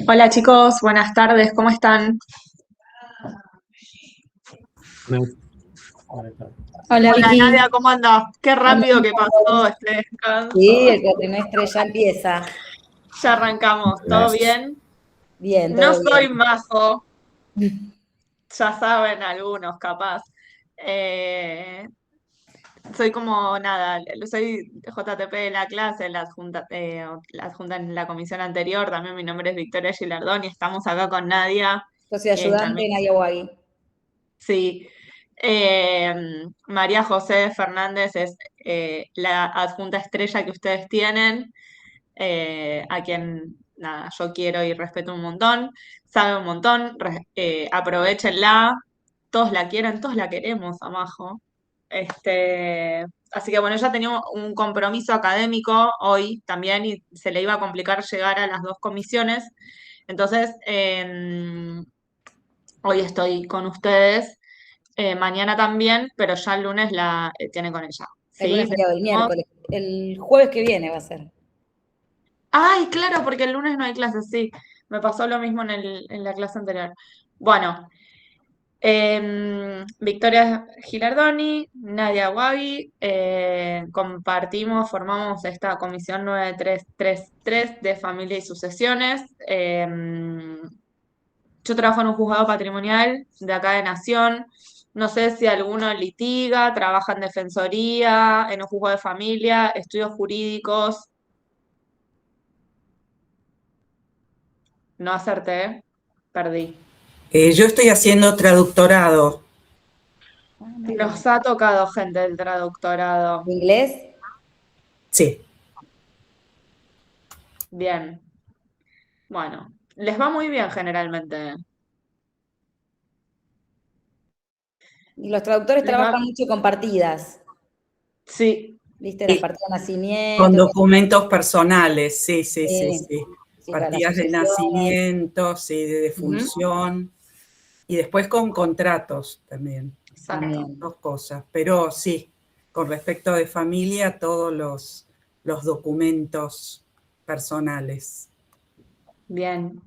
Hola chicos, buenas tardes, ¿cómo están? Me- Buenas tardes. Hola Hola Nadia, Vicky. ¿cómo andás? Qué rápido que pasó este Sí, descanso. el cuatrimestre ya empieza. Ya arrancamos, ¿todo Gracias. bien? Bien, No todo soy bien. majo, ya saben algunos capaz. Eh, Soy como nada, soy JTP de la clase, la adjunta en la comisión anterior, también mi nombre es Victoria Gilardón y estamos acá con Nadia, Yo soy que ayudante también. en Ayahuasca. Sí. Eh, María José Fernández es la adjunta estrella que ustedes tienen, a quien nada, yo quiero y respeto un montón, sabe un montón, aprovéchenla, todos la quieren, todos la queremos a Majo. Así que bueno, ella tenía un compromiso académico hoy también y se le iba a complicar llegar a las dos comisiones. Entonces, hoy estoy con ustedes, mañana también, pero ya el lunes la tiene con ella. El lunes ¿Sí? feriado, el Decimos- miércoles. El jueves que viene va a ser. Ay, claro, porque el lunes no hay clases, sí. Me pasó lo mismo en la clase anterior. Bueno, Victoria Gilardoni, Nadia Wagi, formamos esta comisión 9333 de familia y sucesiones. Yo trabajo en un juzgado patrimonial de acá de Nación. No sé si alguno litiga, trabaja en defensoría, en un juzgado de familia, estudios jurídicos. No acerté, perdí. Yo estoy haciendo traductorado. Ah, muy bien. Nos ha tocado gente del traductorado. ¿Inglés? Sí. Bien. Bueno, les va muy bien generalmente. Y los traductores Les va. trabajan mucho con partidas. Sí, ¿Viste? Las Sí, partidas de con nacimiento. documentos personales, sí, sí, sí, Sí, sí. sí, para las Partidas de sucesiones. nacimiento, sí, de ujú, defunción. Y después con contratos también, exacto. También. dos cosas. Pero sí, con respecto de familia, todos los documentos personales. Bien.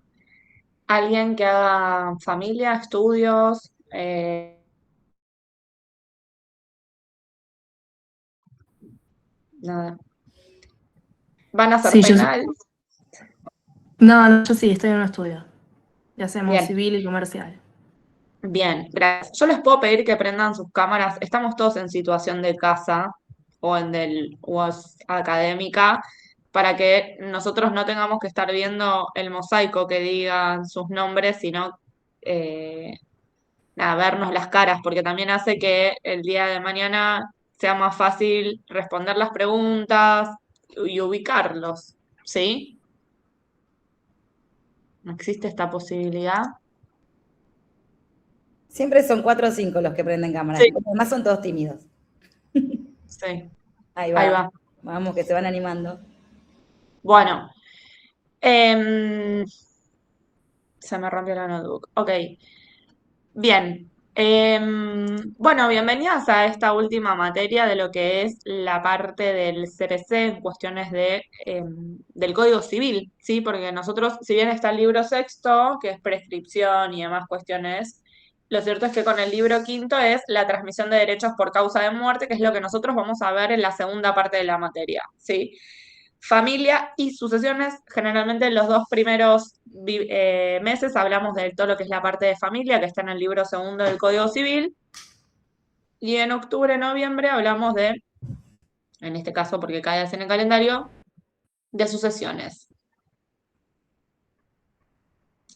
Alguien que haga familia, estudios, nada. ¿Van a hacer Sí, penal? no, no, yo sí, estoy en un estudio. Y hacemos Bien, civil y comercial. bien, gracias. Yo les puedo pedir que prendan sus cámaras. Estamos todos en situación de casa o en del UAS académica para que nosotros no tengamos que estar viendo el mosaico que digan sus nombres, sino eh, nada, vernos las caras, porque también hace que el día de mañana sea más fácil responder las preguntas y ubicarlos, ¿sí? ¿No existe esta posibilidad? Siempre son 4 o 5 los que prenden cámara. Sí, Los demás son todos tímidos. sí, Ahí ahí va. va. Vamos, que se van animando. Bueno, em, se me rompió la notebook. Ok, bien. Bueno, bienvenidas a esta última materia de lo que es la parte del CPC en cuestiones del Código Civil, ¿sí? Porque nosotros, si bien está el libro sexto, que es prescripción y demás cuestiones, lo cierto es que con el libro quinto es la transmisión de derechos por causa de muerte, que es lo que nosotros vamos a ver en la segunda parte de la materia, ¿sí? Familia y sucesiones, generalmente los dos primeros meses hablamos de todo lo que es la parte de familia, que está en el libro segundo del Código Civil, y en octubre, noviembre hablamos en este caso porque cae así en el calendario, de sucesiones.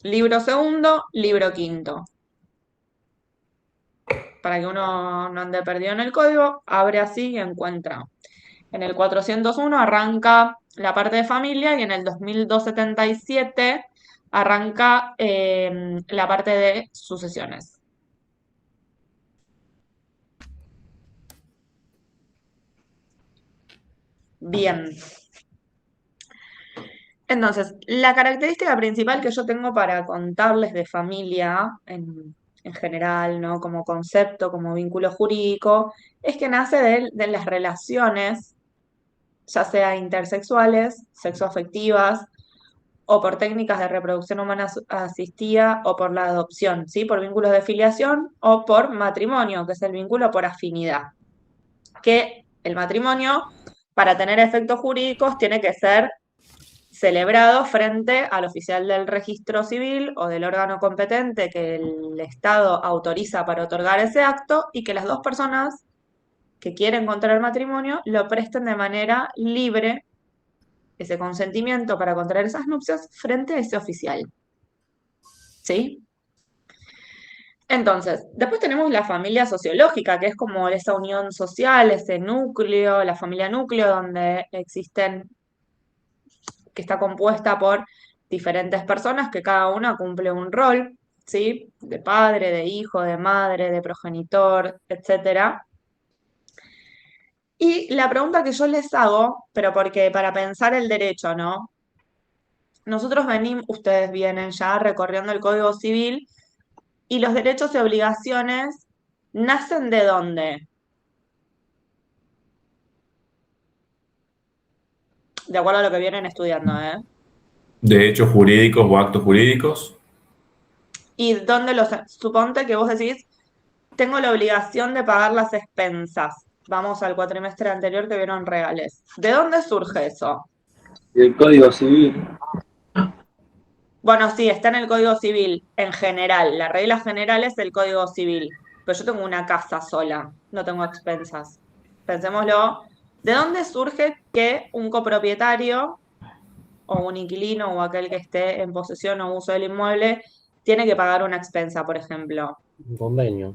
Libro segundo, libro quinto. Para que uno no ande perdido en el código, abre así y encuentra. En el 401 arranca la parte de familia y en el 2277 arranca la parte de sucesiones. Bien. Entonces, la característica principal que yo tengo para contarles de familia en general, ¿no? Como concepto, como vínculo jurídico, es que nace de las relaciones, ya sea intersexuales, sexoafectivas o por técnicas de reproducción humana asistida o por la adopción, ¿sí? Por vínculos de filiación o por matrimonio, que es el vínculo por afinidad. Que el matrimonio, para tener efectos jurídicos, tiene que ser celebrado frente al oficial del registro civil o del órgano competente que el Estado autoriza para otorgar ese acto y que las dos personas que quieren contraer matrimonio lo presten de manera libre, ese consentimiento para contraer esas nupcias frente a ese oficial. ¿Sí? Entonces, después tenemos la familia sociológica, que es como esa unión social, ese núcleo, la familia núcleo, donde existen, que está compuesta por diferentes personas que cada una cumple un rol, ¿sí? De padre, de hijo, de madre, de progenitor, etcétera. Y la pregunta que yo les hago, pero porque para pensar el derecho, ¿no? Nosotros venimos, ustedes vienen ya recorriendo el Código Civil y los derechos y obligaciones nacen ¿de dónde? De acuerdo a lo que vienen estudiando, ¿eh? De hechos jurídicos o actos jurídicos. Y dónde los, suponte que vos decís, tengo la obligación de pagar las expensas. Vamos al cuatrimestre anterior que vieron reales. ¿De dónde surge eso? El Código Civil. Bueno, sí, está en el Código Civil en general. La regla general es el Código Civil. Pero yo tengo una casa sola, no tengo expensas. Pensémoslo. ¿De dónde surge que un copropietario o un inquilino o aquel que esté en posesión o uso del inmueble tiene que pagar una expensa, por ejemplo? Un convenio.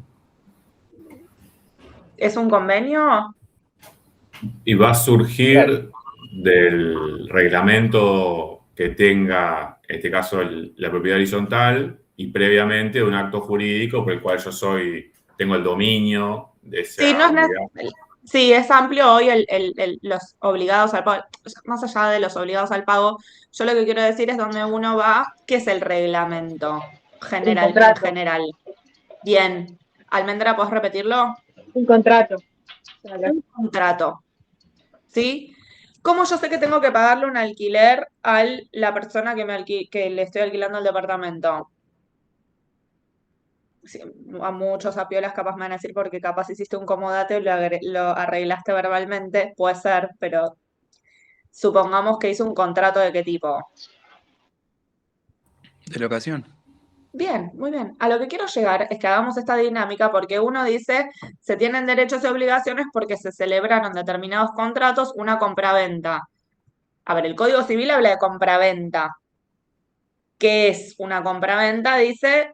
¿Es un convenio? Y va a surgir del reglamento que tenga, en este caso, la propiedad horizontal y previamente un acto jurídico por el cual yo tengo el dominio de Sí, esa unidad. sí, es amplio hoy los obligados al pago. Más allá de los obligados al pago, yo lo que quiero decir es donde uno va, ¿qué es el reglamento general, en general? Bien. Almendra, ¿puedes repetirlo? Un contrato. Un contrato. ¿Sí? ¿Cómo yo sé que tengo que pagarle un alquiler a la persona que le estoy alquilando el departamento? Sí, a muchos apiolas capaz me van a decir porque capaz hiciste un comodate y lo arreglaste verbalmente, puede ser, pero supongamos que hizo un contrato de qué tipo. De locación. Bien, muy bien. A lo que quiero llegar es que hagamos esta dinámica porque uno dice se tienen derechos y obligaciones porque se celebraron determinados contratos, una compraventa. A ver, el Código Civil habla de compraventa. ¿Qué es una compraventa? Dice,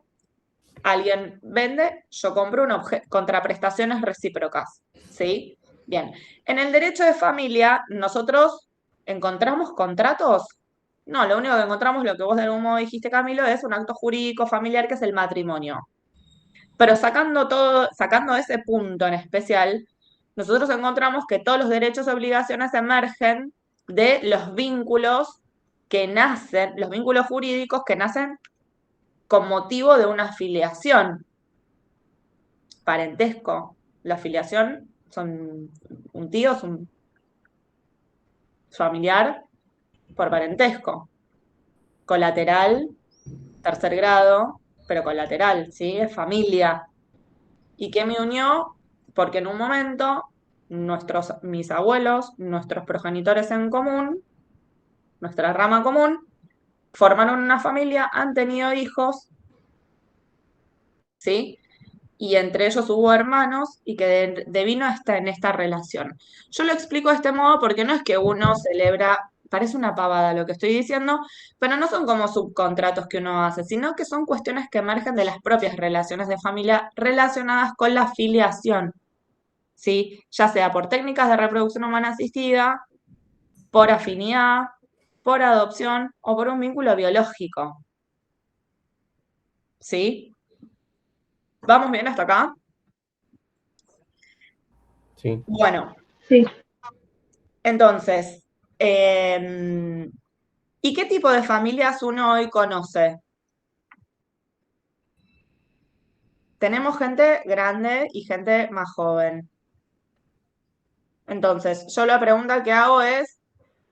alguien vende, yo compro un objeto, contraprestaciones recíprocas. ¿Sí? Bien. En el derecho de familia, nosotros encontramos contratos. No, lo único que encontramos, lo que vos de algún modo dijiste, Camilo, es un acto jurídico familiar que es el matrimonio. Pero sacando ese punto en especial, nosotros encontramos que todos los derechos y obligaciones emergen de los vínculos que nacen, los vínculos jurídicos que nacen con motivo de una filiación, parentesco. La filiación son un tío, es un familiar por parentesco. Colateral, tercer grado, pero colateral, ¿sí? Es familia. ¿Y qué me unió? Porque en un momento mis abuelos, nuestros progenitores en común, nuestra rama común, formaron una familia, han tenido hijos, ¿sí? Y entre ellos hubo hermanos y que devino en esta relación. Yo lo explico de este modo porque no es que uno celebra, parece una pavada lo que estoy diciendo, pero no son como subcontratos que uno hace, sino que son cuestiones que emergen de las propias relaciones de familia relacionadas con la filiación, ¿sí? Ya sea por técnicas de reproducción humana asistida, por afinidad, por adopción o por un vínculo biológico, ¿sí? ¿Vamos bien hasta acá? Sí. Bueno, Sí. entonces, ¿y qué tipo de familias uno hoy conoce? Tenemos gente grande y gente más joven. Entonces, yo la pregunta que hago es,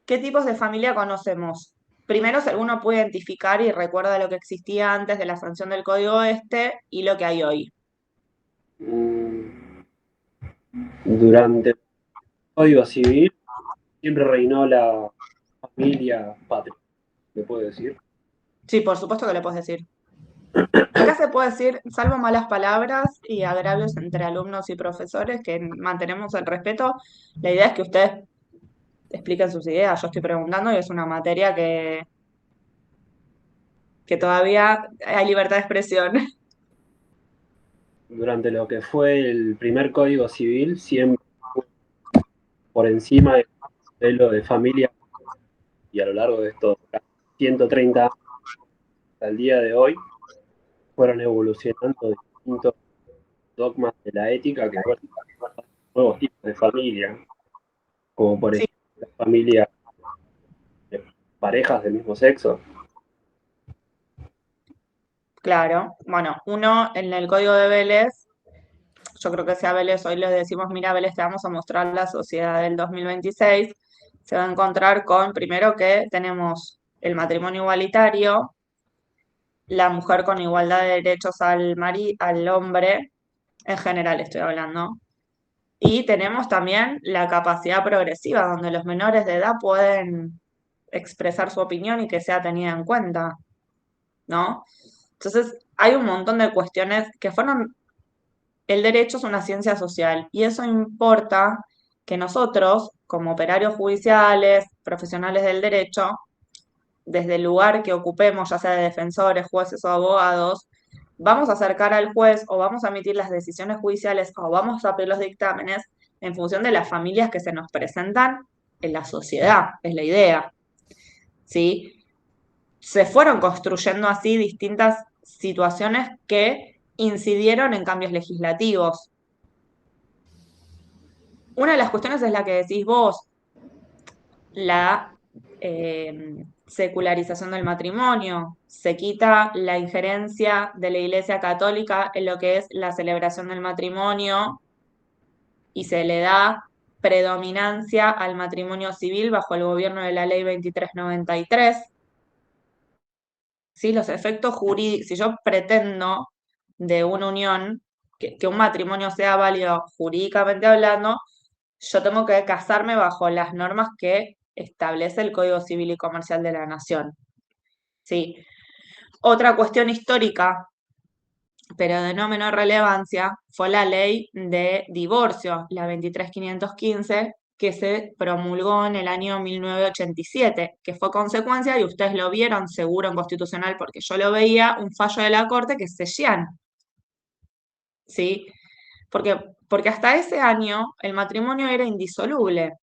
¿qué tipos de familia conocemos? primero, si alguno puede identificar y recuerda lo que existía antes de la sanción del Código Este y lo que hay hoy. Durante el Código Civil siempre reinó la familia patria, ¿me puedo decir? Sí, por supuesto que le puedes decir. Acá se puede decir, salvo malas palabras y agravios entre alumnos y profesores, que mantenemos el respeto. La idea es que ustedes expliquen sus ideas. Yo estoy preguntando y es una materia que todavía hay libertad de expresión. Durante lo que fue el primer Código Civil, siempre por encima del modelo de familia, y a lo largo de estos 130 años hasta el día de hoy, fueron evolucionando distintos dogmas de la ética que fueron nuevos tipos de familia, como por Sí, ejemplo la familia de parejas del mismo sexo. claro. Bueno, uno en el Código de Vélez, yo creo que sea Vélez, hoy le decimos, mira, Vélez, te vamos a mostrar la sociedad del 2026, se va a encontrar con, primero que tenemos el matrimonio igualitario, la mujer con igualdad de derechos al hombre, en general estoy hablando, y tenemos también la capacidad progresiva, donde los menores de edad pueden expresar su opinión y que sea tenida en cuenta, ¿no? Entonces, hay un montón de cuestiones que fueron. El derecho es una ciencia social y eso importa que nosotros, como operarios judiciales, profesionales del derecho, desde el lugar que ocupemos, ya sea de defensores, jueces o abogados, vamos a acercar al juez o vamos a emitir las decisiones judiciales o vamos a pedir los dictámenes en función de las familias que se nos presentan en la sociedad, es la idea, ¿sí? Se fueron construyendo así distintas situaciones que incidieron en cambios legislativos. Una de las cuestiones es la que decís vos, la secularización del matrimonio. Se quita la injerencia de la Iglesia Católica en lo que es la celebración del matrimonio y se le da predominancia al matrimonio civil bajo el gobierno de la Ley 2393. ¿Sí? Los efectos jurídicos, si yo pretendo de una unión, que un matrimonio sea válido jurídicamente hablando, yo tengo que casarme bajo las normas que establece el Código Civil y Comercial de la Nación. ¿Sí? Otra cuestión histórica, pero de no menor relevancia, fue la ley de divorcio, la 23.515, que se promulgó en el año 1987, que fue consecuencia, y ustedes lo vieron seguro en Constitucional, porque yo lo veía, un fallo de la Corte que es Sellán. ¿Sí? Porque hasta ese año el matrimonio era indisoluble.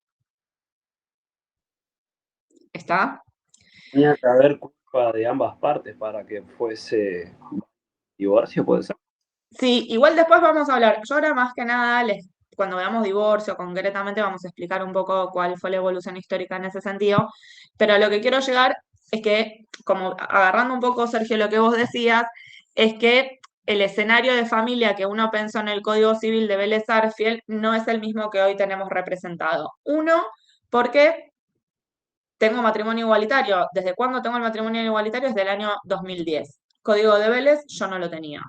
¿Está? Tenía que haber culpa de ambas partes para que fuese divorcio, puede ser. Sí, igual después vamos a hablar. Yo ahora más que nada, cuando veamos divorcio concretamente, vamos a explicar un poco cuál fue la evolución histórica en ese sentido. Pero a lo que quiero llegar es que, como agarrando un poco, Sergio, lo que vos decías, es que el escenario de familia que uno pensó en el Código Civil de Vélez Sarsfield no es el mismo que hoy tenemos representado. Uno, porque tengo matrimonio igualitario. ¿Desde cuándo tengo el matrimonio igualitario? Desde el año 2010. Código de Vélez, yo no lo tenía.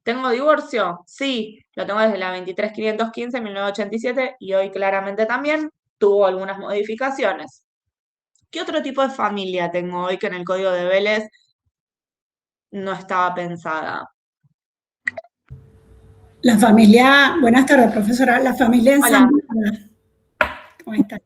¿Tengo divorcio? Sí, lo tengo desde la 23.515, 1987, y hoy claramente también tuvo algunas modificaciones. ¿Qué otro tipo de familia tengo hoy que en el Código de Vélez no estaba pensada? La familia, buenas tardes, profesora, la familia Hola. ensamblada. ¿Cómo están?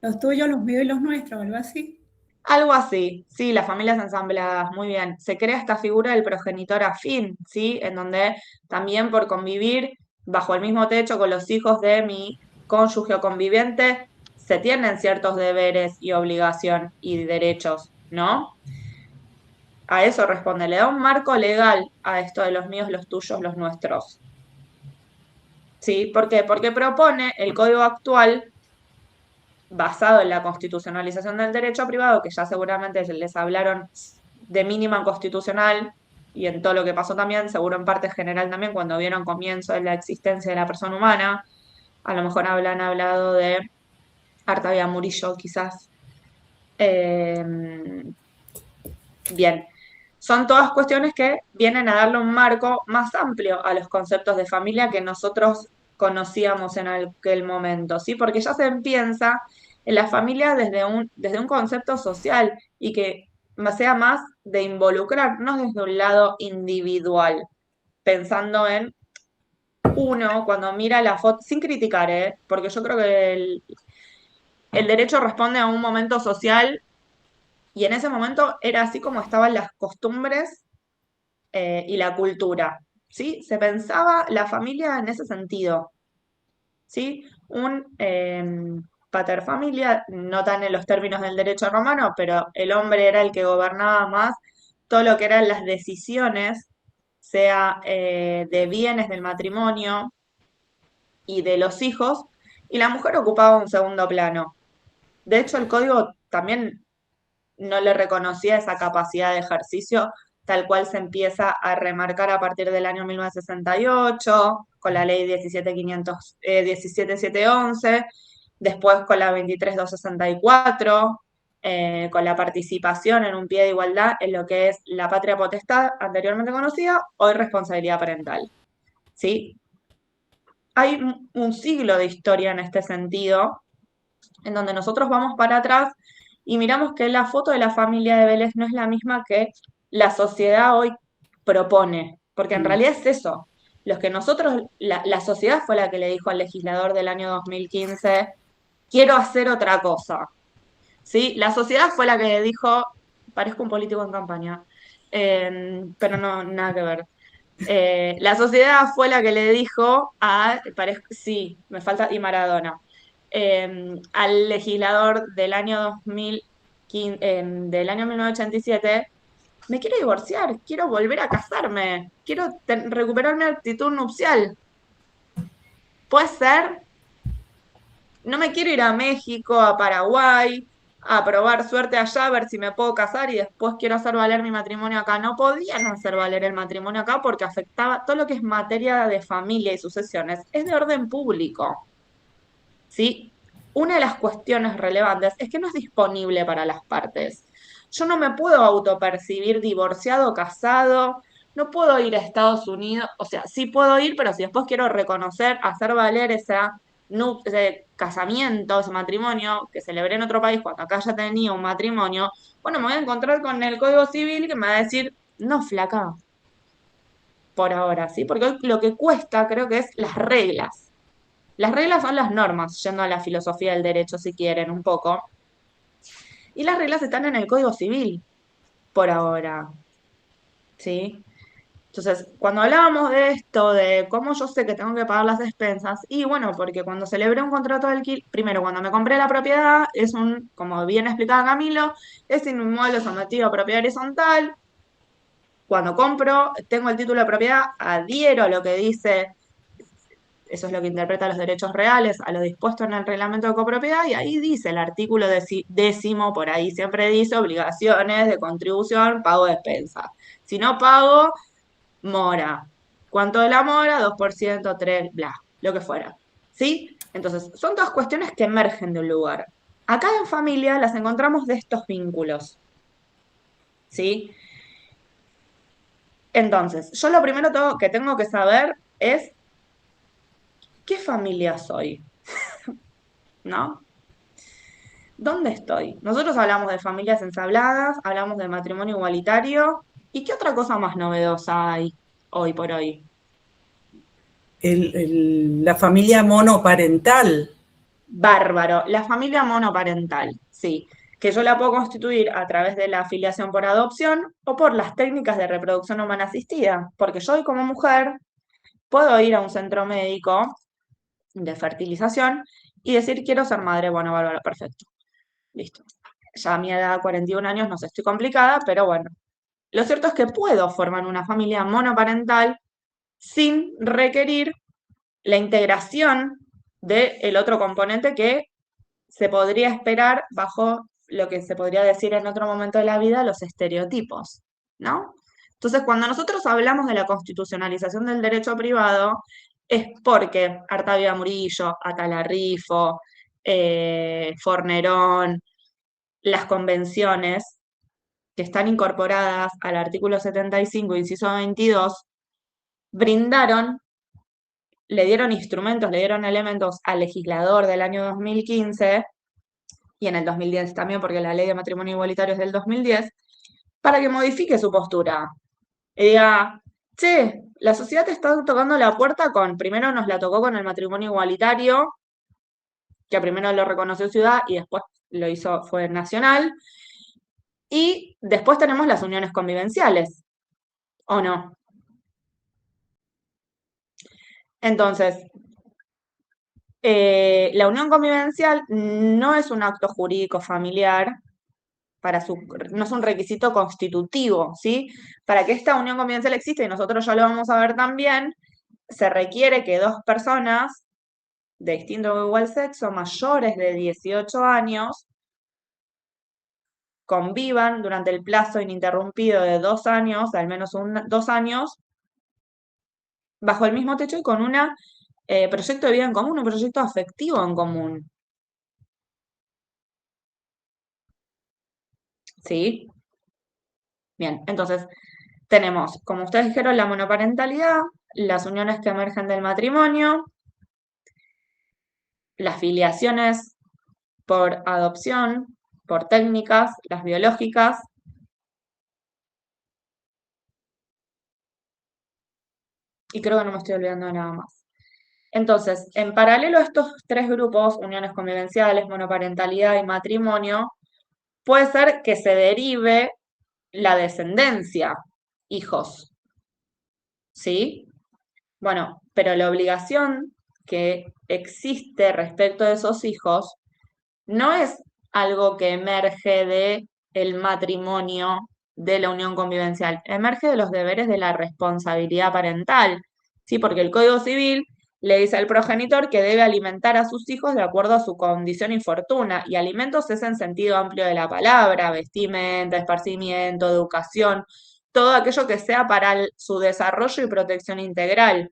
Los tuyos, los míos y los nuestros, algo así. Algo así, sí, las familias ensambladas, muy bien. Se crea esta figura del progenitor afín, ¿sí? En donde también por convivir bajo el mismo techo con los hijos de mi cónyuge o conviviente, se tienen ciertos deberes y obligación y derechos, ¿no? A eso responde, le da un marco legal a esto de los míos, los tuyos, los nuestros. ¿Sí? ¿Por qué? Porque propone el código actual basado en la constitucionalización del derecho privado, que ya seguramente les hablaron de mínima constitucional y en todo lo que pasó también, seguro en parte general también, cuando vieron comienzo de la existencia de la persona humana, a lo mejor habrán hablado de Artavia Murillo, quizás. Bien, son todas cuestiones que vienen a darle un marco más amplio a los conceptos de familia que nosotros conocíamos en aquel momento, ¿sí? Porque ya se piensa en la familia desde un concepto social y que sea más de involucrar, no desde un lado individual, pensando en uno cuando mira la foto, sin criticar, ¿eh? Porque yo creo que el derecho responde a un momento social y en ese momento era así como estaban las costumbres y la cultura, ¿sí? Se pensaba la familia en ese sentido, ¿sí? Un paterfamilia, no tan en los términos del derecho romano, pero el hombre era el que gobernaba más todo lo que eran las decisiones, sea de bienes del matrimonio y de los hijos, y la mujer ocupaba un segundo plano. De hecho, el código también no le reconocía esa capacidad de ejercicio tal cual se empieza a remarcar a partir del año 1968, con la ley 17711, después con la 23264, con la participación en un pie de igualdad en lo que es la patria potestad, anteriormente conocida, hoy responsabilidad parental. ¿Sí? Hay un siglo de historia en este sentido, en donde nosotros vamos para atrás y miramos que la foto de la familia de Vélez no es la misma que la sociedad hoy propone, porque en realidad es eso. Los que nosotros, la sociedad fue la que le dijo al legislador del año 2015, quiero hacer otra cosa. ¿Sí? La sociedad fue la que le dijo, parezco un político en campaña, pero no, nada que ver. La sociedad fue la que le dijo sí, me falta, y Maradona, al legislador del año 2015, del año 1987, me quiero divorciar, quiero volver a casarme, quiero recuperar mi actitud nupcial. ¿Puede ser? No me quiero ir a México, a Paraguay, a probar suerte allá, a ver si me puedo casar y después quiero hacer valer mi matrimonio acá. No podían hacer valer el matrimonio acá porque afectaba todo lo que es materia de familia y sucesiones. Es de orden público. ¿Sí? Una de las cuestiones relevantes es que no es disponible para las partes. Yo no me puedo autopercibir divorciado, casado, no puedo ir a Estados Unidos, o sea, sí puedo ir, pero si después quiero reconocer, hacer valer ese casamiento, ese matrimonio que celebré en otro país cuando acá ya tenía un matrimonio, bueno, me voy a encontrar con el Código Civil que me va a decir, no, flaca, por ahora, ¿sí? Porque hoy lo que cuesta creo que es las reglas. Las reglas son las normas, yendo a la filosofía del derecho si quieren un poco. Y las reglas están en el Código Civil, por ahora. ¿Sí? Entonces, cuando hablábamos de esto, de cómo yo sé que tengo que pagar las expensas, y bueno, porque cuando celebré un contrato de alquiler, primero, cuando me compré la propiedad, como bien explicaba Camilo, es un inmueble sometido a propiedad horizontal. Cuando compro, tengo el título de propiedad, adhiero a lo que dice. Eso es lo que interpreta los derechos reales, a lo dispuesto en el reglamento de copropiedad, y ahí dice el artículo 10º, por ahí siempre dice obligaciones de contribución, pago de expensa. Si no pago, mora. ¿Cuánto de la mora? 2%, 3, bla, lo que fuera. ¿Sí? Entonces, son todas cuestiones que emergen de un lugar. Acá en familia las encontramos de estos vínculos. ¿Sí? Entonces, yo lo primero que tengo que saber es ¿qué familia soy? ¿No? ¿Dónde estoy? Nosotros hablamos de familias ensambladas, hablamos de matrimonio igualitario. ¿Y qué otra cosa más novedosa hay hoy por hoy? La familia monoparental. Bárbaro, la familia monoparental, sí, que yo la puedo constituir a través de la afiliación por adopción o por las técnicas de reproducción humana asistida, porque yo hoy como mujer puedo ir a un centro médico de fertilización y decir quiero ser madre, bueno, bárbaro, perfecto, listo. Ya a mi edad, 41 años, no sé, estoy complicada, pero bueno. Lo cierto es que puedo formar una familia monoparental sin requerir la integración del otro componente que se podría esperar bajo lo que se podría decir en otro momento de la vida, los estereotipos, ¿no? Entonces, cuando nosotros hablamos de la constitucionalización del derecho privado, es porque Artavia Murillo, Atala Rifo, Fornerón, las convenciones que están incorporadas al artículo 75, inciso 22, le dieron instrumentos, le dieron elementos al legislador del año 2015 y en el 2010 también, porque la ley de matrimonio igualitario es del 2010, para que modifique su postura. Y diga, che, la sociedad te está tocando la puerta primero nos la tocó con el matrimonio igualitario, que primero lo reconoció ciudad y después lo hizo, fue nacional, y después tenemos las uniones convivenciales, ¿o no? Entonces, la unión convivencial no es un acto jurídico familiar, no es un requisito constitutivo, ¿sí? Para que esta unión convivencial exista, y nosotros ya lo vamos a ver también, se requiere que dos personas de distinto o igual sexo, mayores de 18 años, convivan durante el plazo ininterrumpido de 2 años, al menos 2 años, bajo el mismo techo y con un proyecto de vida en común, un proyecto afectivo en común. ¿Sí? Bien, entonces tenemos, como ustedes dijeron, la monoparentalidad, las uniones que emergen del matrimonio, las filiaciones por adopción, por técnicas, las biológicas, y creo que no me estoy olvidando de nada más. Entonces, en paralelo a estos tres grupos, uniones convivenciales, monoparentalidad y matrimonio, puede ser que se derive la descendencia, hijos. ¿Sí? Bueno, pero la obligación que existe respecto de esos hijos no es algo que emerge de el matrimonio, de la unión convivencial, emerge de los deberes de la responsabilidad parental, ¿sí? Porque el Código Civil le dice al progenitor que debe alimentar a sus hijos de acuerdo a su condición y fortuna, y alimentos es en sentido amplio de la palabra, vestimenta, esparcimiento, educación, todo aquello que sea para su desarrollo y protección integral,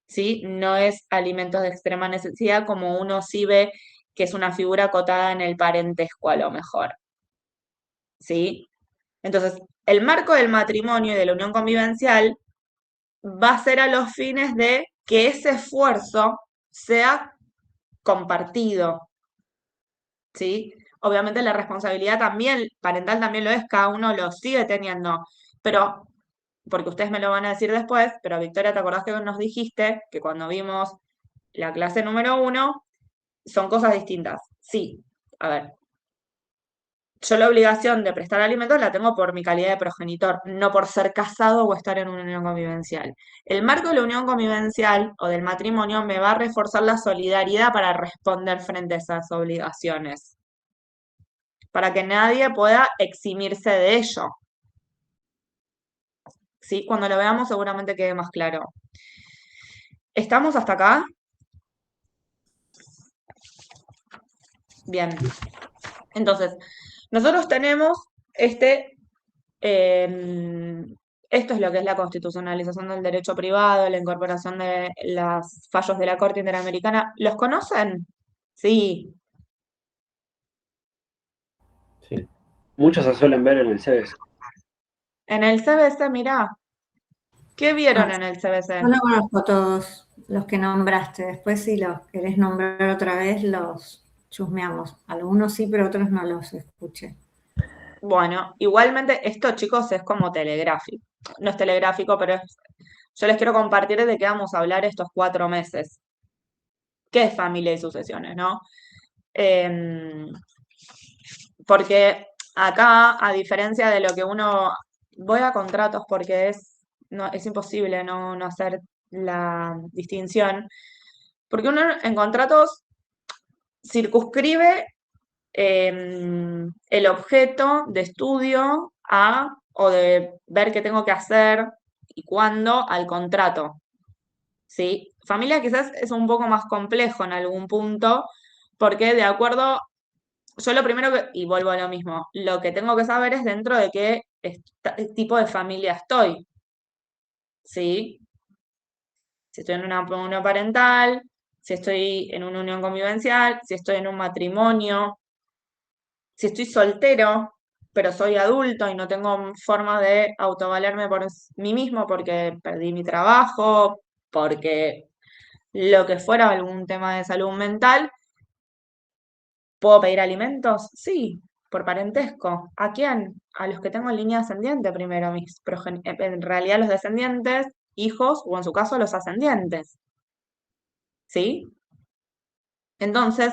¿sí? No es alimentos de extrema necesidad como uno sí ve que es una figura acotada en el parentesco a lo mejor, ¿sí? Entonces, el marco del matrimonio y de la unión convivencial va a ser a los fines de que ese esfuerzo sea compartido, ¿sí? Obviamente la responsabilidad también, parental también lo es, cada uno lo sigue teniendo, pero, porque ustedes me lo van a decir después, pero Victoria, ¿te acordás que nos dijiste que cuando vimos la clase número 1, son cosas distintas? Sí, a ver, yo la obligación de prestar alimentos la tengo por mi calidad de progenitor, no por ser casado o estar en una unión convivencial. El marco de la unión convivencial o del matrimonio me va a reforzar la solidaridad para responder frente a esas obligaciones, para que nadie pueda eximirse de ello. ¿Sí? Cuando lo veamos seguramente quede más claro. ¿Estamos hasta acá? Bien. Entonces, nosotros tenemos esto es lo que es la constitucionalización del derecho privado, la incorporación de los fallos de la Corte Interamericana. ¿Los conocen? Sí. Sí. Muchos se suelen ver en el CBC. En el CBC, mirá. ¿Qué vieron Ah, en el CBC? Yo no conozco todos los que nombraste. Después, si los querés nombrar otra vez, los chusmeamos. Algunos sí, pero otros no los escuché. Bueno, igualmente esto, chicos, es como telegráfico. No es telegráfico, pero yo les quiero compartir de qué vamos a hablar estos 4 meses. ¿Qué es familia y sucesiones, no? Porque acá, a diferencia de lo que uno... Voy a contratos porque es imposible no hacer la distinción. Porque uno en contratos circunscribe el objeto de estudio o de ver qué tengo que hacer y cuándo al contrato. ¿Sí? Familia quizás es un poco más complejo en algún punto, porque de acuerdo, yo lo primero y vuelvo a lo mismo, lo que tengo que saber es dentro de qué tipo de familia estoy. ¿Sí? Si estoy en una parental, si estoy en una unión convivencial, si estoy en un matrimonio, si estoy soltero, pero soy adulto y no tengo forma de autovalerme por mí mismo porque perdí mi trabajo, porque lo que fuera algún tema de salud mental, ¿puedo pedir alimentos? Sí, por parentesco. ¿A quién? A los que tengo en línea ascendiente primero, en realidad los descendientes, hijos, o en su caso los ascendientes. ¿Sí? Entonces,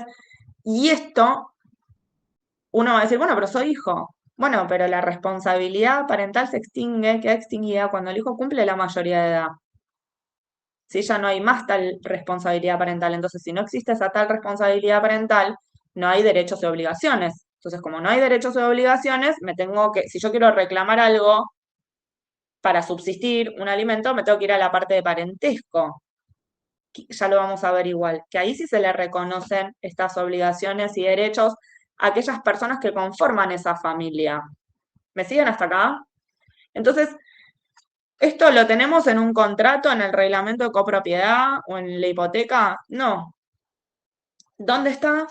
y esto, uno va a decir, bueno, pero soy hijo. Bueno, pero la responsabilidad parental se extingue, queda extinguida cuando el hijo cumple la mayoría de edad. ¿Sí? Ya no hay más tal responsabilidad parental. Entonces, si no existe esa tal responsabilidad parental, no hay derechos y obligaciones. Entonces, como no hay derechos y obligaciones, si yo quiero reclamar algo para subsistir, un alimento, me tengo que ir a la parte de parentesco. Ya lo vamos a ver igual, que ahí sí se le reconocen estas obligaciones y derechos a aquellas personas que conforman esa familia. ¿Me siguen hasta acá? Entonces, ¿esto lo tenemos en un contrato, en el reglamento de copropiedad o en la hipoteca? No. ¿Dónde está?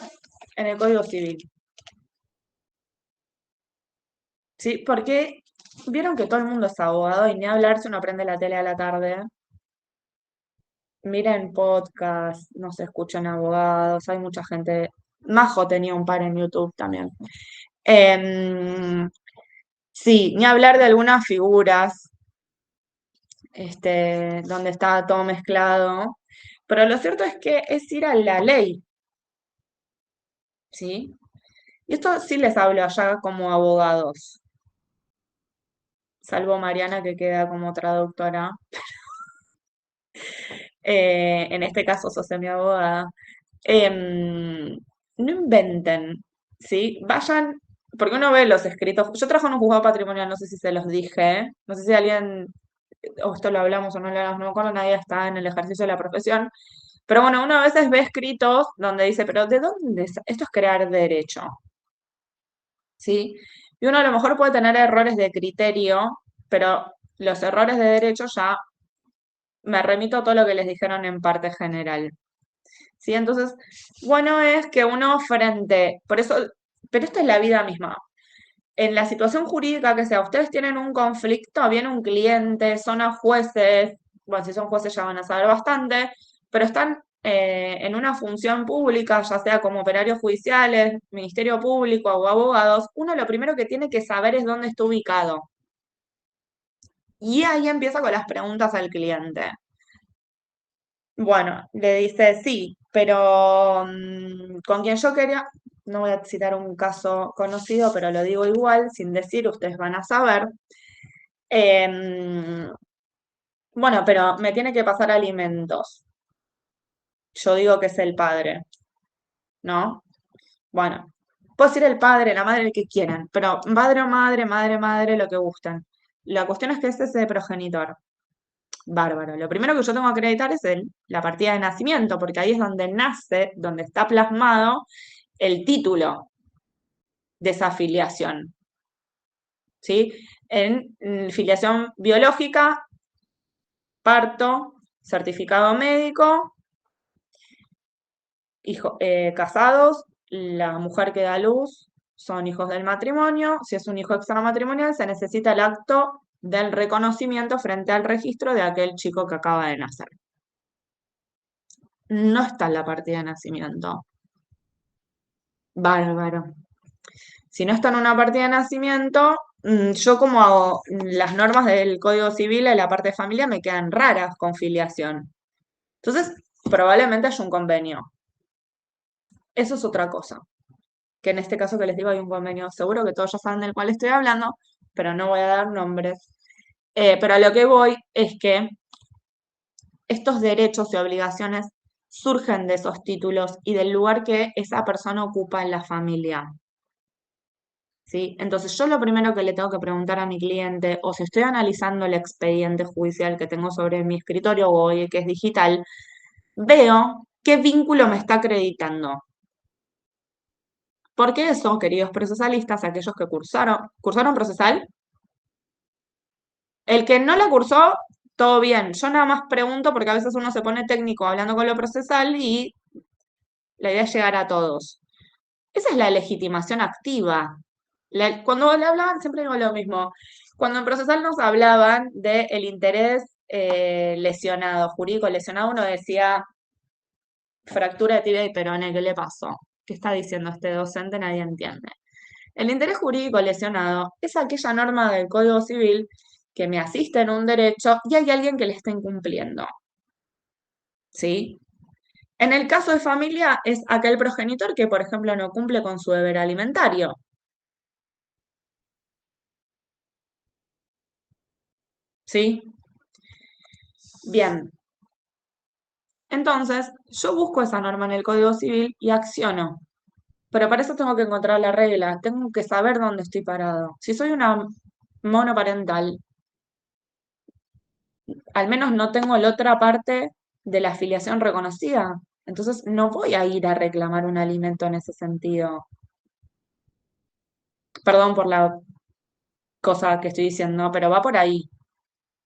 En el Código Civil. ¿Sí? Porque vieron que todo el mundo es abogado y ni hablar si uno prende la tele a la tarde. Miren podcast, no se escuchan abogados, hay mucha gente. Majo tenía un par en YouTube también. Sí, ni hablar de algunas figuras, donde está todo mezclado. Pero lo cierto es que es ir a la ley, ¿sí? Y esto sí les hablo allá como abogados, salvo Mariana que queda como traductora. En este caso sos mi abogada. No inventen, ¿sí? Vayan, porque uno ve los escritos. Yo trabajo en un juzgado patrimonial, no sé si se los dije, no sé si alguien, o esto lo hablamos o no lo hablamos, no me acuerdo, nadie está en el ejercicio de la profesión. Pero bueno, uno a veces ve escritos donde dice, pero ¿de dónde? Esto es crear derecho, ¿sí? Y uno a lo mejor puede tener errores de criterio, pero los errores de derecho ya me remito a todo lo que les dijeron en parte general. ¿Sí? Entonces, bueno es que uno por eso, pero esto es la vida misma. En la situación jurídica que sea, ustedes tienen un conflicto, viene un cliente, son a jueces, bueno, si son jueces ya van a saber bastante, pero están en una función pública, ya sea como operarios judiciales, ministerio público o abogados, uno lo primero que tiene que saber es dónde está ubicado. Y ahí empieza con las preguntas al cliente. Bueno, le dice sí, pero con quien yo quería, no voy a citar un caso conocido, pero lo digo igual, sin decir, ustedes van a saber. Em, bueno, pero me tiene que pasar alimentos. Yo digo que es el padre, ¿no? Bueno, puede ser el padre, la madre, el que quieran, pero padre o madre, madre, madre, lo que gusten. La cuestión es que es ese progenitor. Bárbaro. Lo primero que yo tengo que acreditar es la partida de nacimiento, porque ahí es donde nace, donde está plasmado el título de esa filiación. ¿Sí? En filiación biológica, parto, certificado médico, casados, la mujer que da luz son hijos del matrimonio. Si es un hijo extramatrimonial, se necesita el acto del reconocimiento frente al registro de aquel chico que acaba de nacer. No está en la partida de nacimiento. Bárbaro. Si no está en una partida de nacimiento, yo como hago las normas del Código Civil en la parte de familia me quedan raras con filiación. Entonces, probablemente haya un convenio. Eso es otra cosa. Que en este caso que les digo hay un convenio. Seguro que todos ya saben del cual estoy hablando, pero no voy a dar nombres. Pero a lo que voy es que estos derechos y obligaciones surgen de esos títulos y del lugar que esa persona ocupa en la familia. ¿Sí? Entonces yo lo primero que le tengo que preguntar a mi cliente, o si estoy analizando el expediente judicial que tengo sobre mi escritorio hoy, que es digital, veo qué vínculo me está acreditando. Porque eso, queridos procesalistas, aquellos que ¿cursaron procesal? El que no lo cursó, todo bien. Yo nada más pregunto porque a veces uno se pone técnico hablando con lo procesal y la idea es llegar a todos. Esa es la legitimación activa. Cuando le hablaban, siempre digo lo mismo. Cuando en procesal nos hablaban del interés lesionado, jurídico lesionado, uno decía fractura de tibia y peroné, ¿qué le pasó? ¿Qué está diciendo este docente? Nadie entiende. El interés jurídico lesionado es aquella norma del Código Civil que me asiste en un derecho y hay alguien que le está incumpliendo. ¿Sí? En el caso de familia es aquel progenitor que, por ejemplo, no cumple con su deber alimentario. ¿Sí? Bien. Entonces, yo busco esa norma en el Código Civil y acciono. Pero para eso tengo que encontrar la regla, tengo que saber dónde estoy parado. Si soy una monoparental, al menos no tengo la otra parte de la afiliación reconocida. Entonces no voy a ir a reclamar un alimento en ese sentido. Perdón por la cosa que estoy diciendo, pero va por ahí.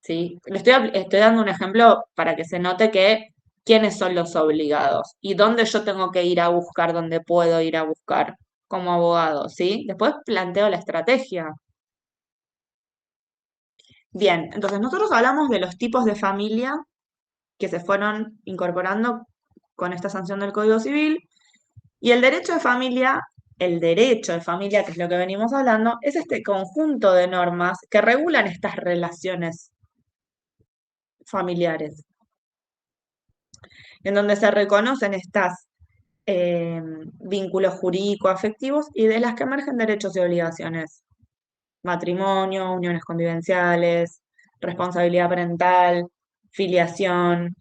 ¿Sí? Estoy dando un ejemplo para que se note que quiénes son los obligados y dónde yo tengo que ir a buscar, dónde puedo ir a buscar como abogado, ¿sí? Después planteo la estrategia. Bien, entonces nosotros hablamos de los tipos de familia que se fueron incorporando con esta sanción del Código Civil y el derecho de familia, que es lo que venimos hablando, es este conjunto de normas que regulan estas relaciones familiares, en donde se reconocen estas vínculos jurídico-afectivos y de las que emergen derechos y obligaciones. Matrimonio, uniones convivenciales, responsabilidad parental, filiación,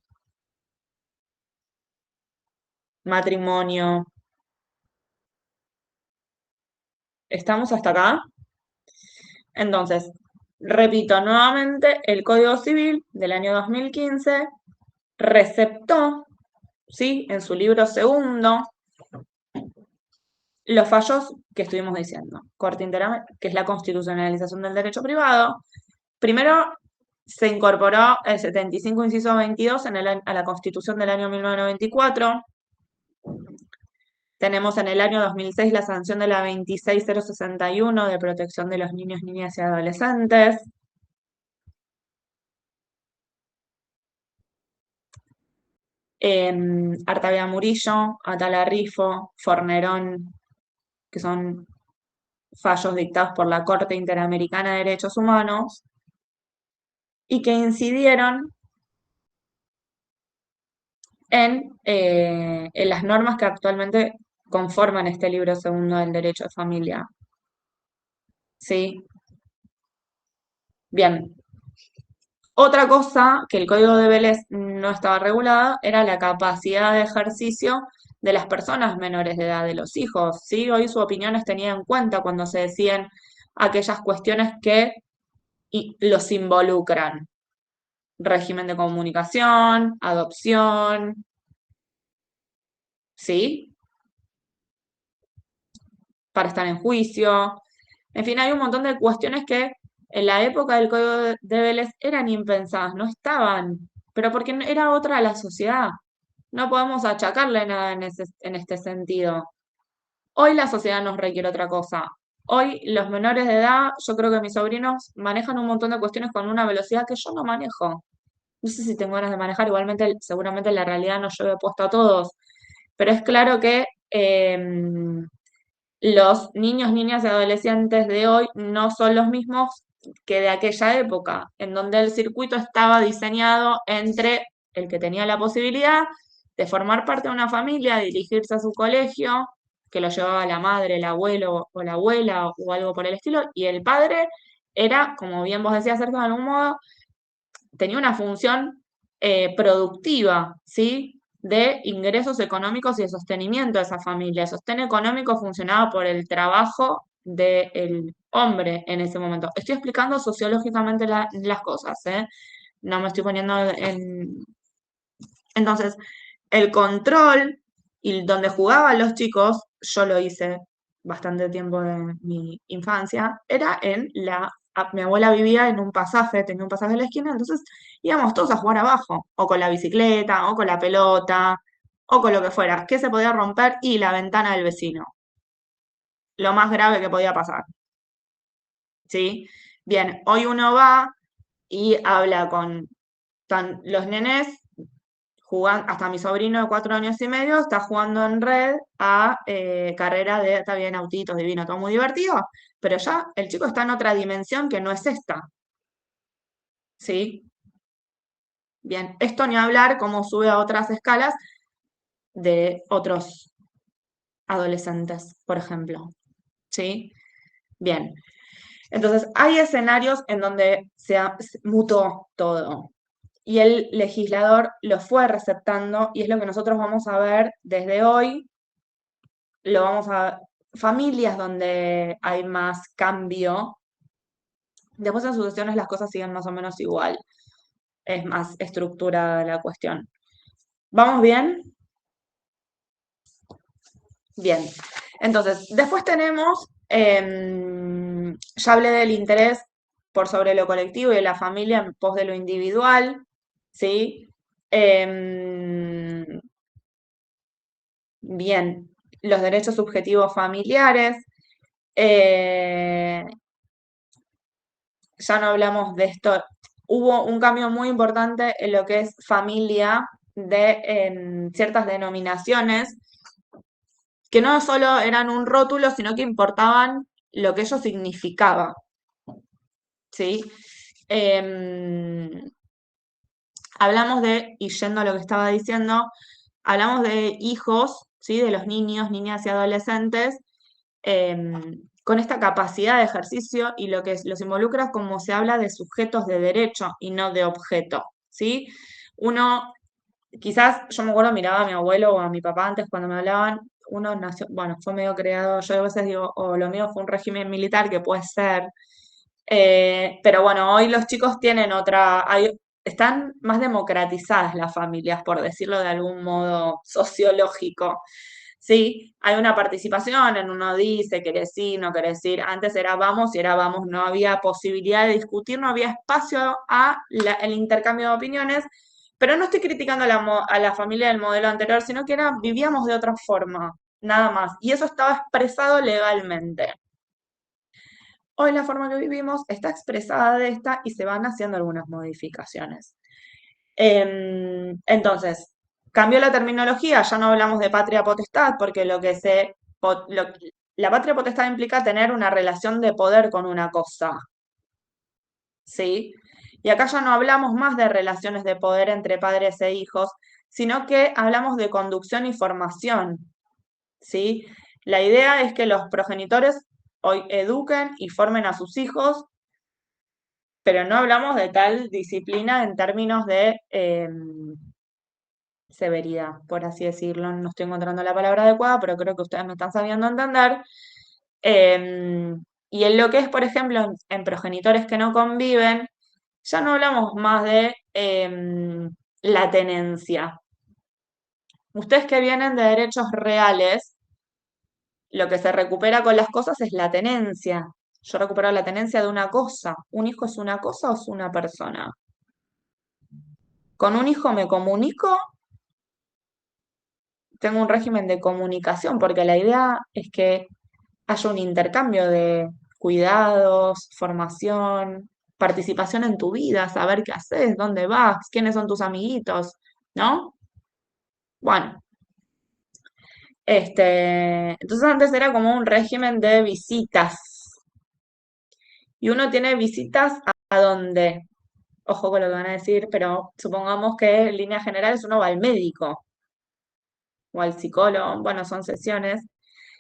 matrimonio. ¿Estamos hasta acá? Entonces, repito nuevamente, el Código Civil del año 2015 receptó, ¿sí?, en su libro segundo, los fallos que estuvimos diciendo. Corte Interamericana, que es la constitucionalización del derecho privado. Primero se incorporó el 75, inciso 22, a la Constitución del año 1994. Tenemos en el año 2006 la sanción de la 26061 de protección de los niños, niñas y adolescentes. Artavia Murillo, Atala Rifo, Fornerón, que son fallos dictados por la Corte Interamericana de Derechos Humanos y que incidieron en las normas que actualmente conforman este libro segundo del derecho de familia. ¿Sí? Bien. Otra cosa que el Código de Vélez no estaba regulada era la capacidad de ejercicio de las personas menores de edad, de los hijos, ¿sí? Hoy su opinión es tenida en cuenta cuando se decían aquellas cuestiones que los involucran. Régimen de comunicación, adopción, ¿sí? Para estar en juicio. En fin, hay un montón de cuestiones que en la época del Código de Vélez eran impensadas, no estaban, pero porque era otra la sociedad. No podemos achacarle nada en este sentido. Hoy la sociedad nos requiere otra cosa. Hoy los menores de edad, yo creo que mis sobrinos manejan un montón de cuestiones con una velocidad que yo no manejo. No sé si tengo ganas de manejar, igualmente seguramente la realidad nos lleve puesto a todos, pero es claro que los niños, niñas y adolescentes de hoy no son los mismos que de aquella época, en donde el circuito estaba diseñado entre el que tenía la posibilidad de formar parte de una familia, dirigirse a su colegio, que lo llevaba la madre, el abuelo o la abuela o algo por el estilo, y el padre era, como bien vos decías, Sergio, de algún modo, tenía una función productiva, ¿sí? De ingresos económicos y de sostenimiento de esa familia. El sostén económico funcionaba por el trabajo del hombre en ese momento. Estoy explicando sociológicamente las cosas, ¿eh? No me estoy poniendo en... Entonces, el control y donde jugaban los chicos, yo lo hice bastante tiempo de mi infancia, era mi abuela vivía en un pasaje, tenía un pasaje en la esquina, entonces íbamos todos a jugar abajo, o con la bicicleta, o con la pelota, o con lo que fuera. ¿Qué se podía romper? Y la ventana del vecino. Lo más grave que podía pasar. ¿sí? Bien, hoy uno va y habla con los nenes, jugando, hasta mi sobrino de 4 años y medio está jugando en red a carrera de, está bien, autitos, divino, todo muy divertido, pero ya el chico está en otra dimensión que no es esta, ¿sí? Bien, esto ni hablar cómo sube a otras escalas de otros adolescentes, por ejemplo, ¿sí? Bien, entonces hay escenarios en donde se mutó todo y el legislador lo fue receptando y es lo que nosotros vamos a ver desde hoy, lo vamos a familias donde hay más cambio, después en sucesiones las cosas siguen más o menos igual, es más estructurada la cuestión. ¿Vamos bien? Bien, entonces, después tenemos, ya hablé del interés por sobre lo colectivo y de la familia en pos de lo individual, ¿sí? Bien, los derechos subjetivos familiares, eh, ya no hablamos de esto, hubo un cambio muy importante en lo que es familia en ciertas denominaciones que no solo eran un rótulo, sino que importaban lo que ello significaba, ¿sí? Hablamos de, y yendo a lo que estaba diciendo, hablamos de hijos, ¿sí? De los niños, niñas y adolescentes, con esta capacidad de ejercicio y lo que los involucra como se habla de sujetos de derecho y no de objeto, ¿sí? Uno, quizás yo me acuerdo, miraba a mi abuelo o a mi papá antes cuando me hablaban, uno nació, bueno, fue medio creado, yo a veces digo, o lo mío fue un régimen militar, que puede ser, pero bueno, hoy los chicos tienen están más democratizadas las familias, por decirlo de algún modo sociológico. Sí, hay una participación, en uno dice, querés ir, no querés ir. Antes era vamos y era vamos, no había posibilidad de discutir, no había espacio el intercambio de opiniones, pero no estoy criticando a la familia del modelo anterior, sino que vivíamos de otra forma, nada más. Y eso estaba expresado legalmente. Hoy la forma que vivimos está expresada de esta y se van haciendo algunas modificaciones. Entonces, cambió la terminología, ya no hablamos de patria potestad, porque la patria potestad implica tener una relación de poder con una cosa, ¿sí? Y acá ya no hablamos más de relaciones de poder entre padres e hijos, sino que hablamos de conducción y formación, ¿sí? La idea es que los progenitores hoy eduquen y formen a sus hijos, pero no hablamos de tal disciplina en términos de severidad, por así decirlo. No estoy encontrando la palabra adecuada, pero creo que ustedes me están sabiendo entender. Y en lo que es, por ejemplo, en progenitores que no conviven, ya no hablamos más de la tenencia. Ustedes que vienen de derechos reales, lo que se recupera con las cosas es la tenencia. Yo recupero la tenencia de una cosa. ¿Un hijo es una cosa o es una persona? Con un hijo me comunico, tengo un régimen de comunicación, porque la idea es que haya un intercambio de cuidados, formación, participación en tu vida, saber qué haces, dónde vas, quiénes son tus amiguitos, ¿no? Bueno, entonces antes era como un régimen de visitas. Y uno tiene visitas a donde, ojo con lo que van a decir, pero supongamos que en líneas generales uno va al médico o al psicólogo, bueno, son sesiones,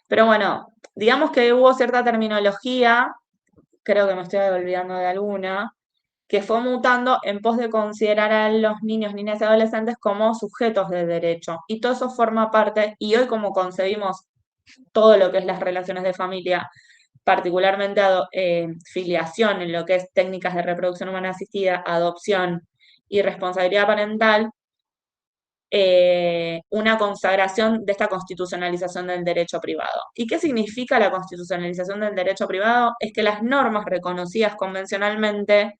pero bueno, digamos que hubo cierta terminología, creo que me estoy olvidando de alguna, que fue mutando en pos de considerar a los niños, niñas y adolescentes como sujetos de derecho. Y todo eso forma parte, y hoy como concebimos todo lo que es las relaciones de familia, particularmente filiación en lo que es técnicas de reproducción humana asistida, adopción y responsabilidad parental, una consagración de esta constitucionalización del derecho privado. ¿Y qué significa la constitucionalización del derecho privado? Es que las normas reconocidas convencionalmente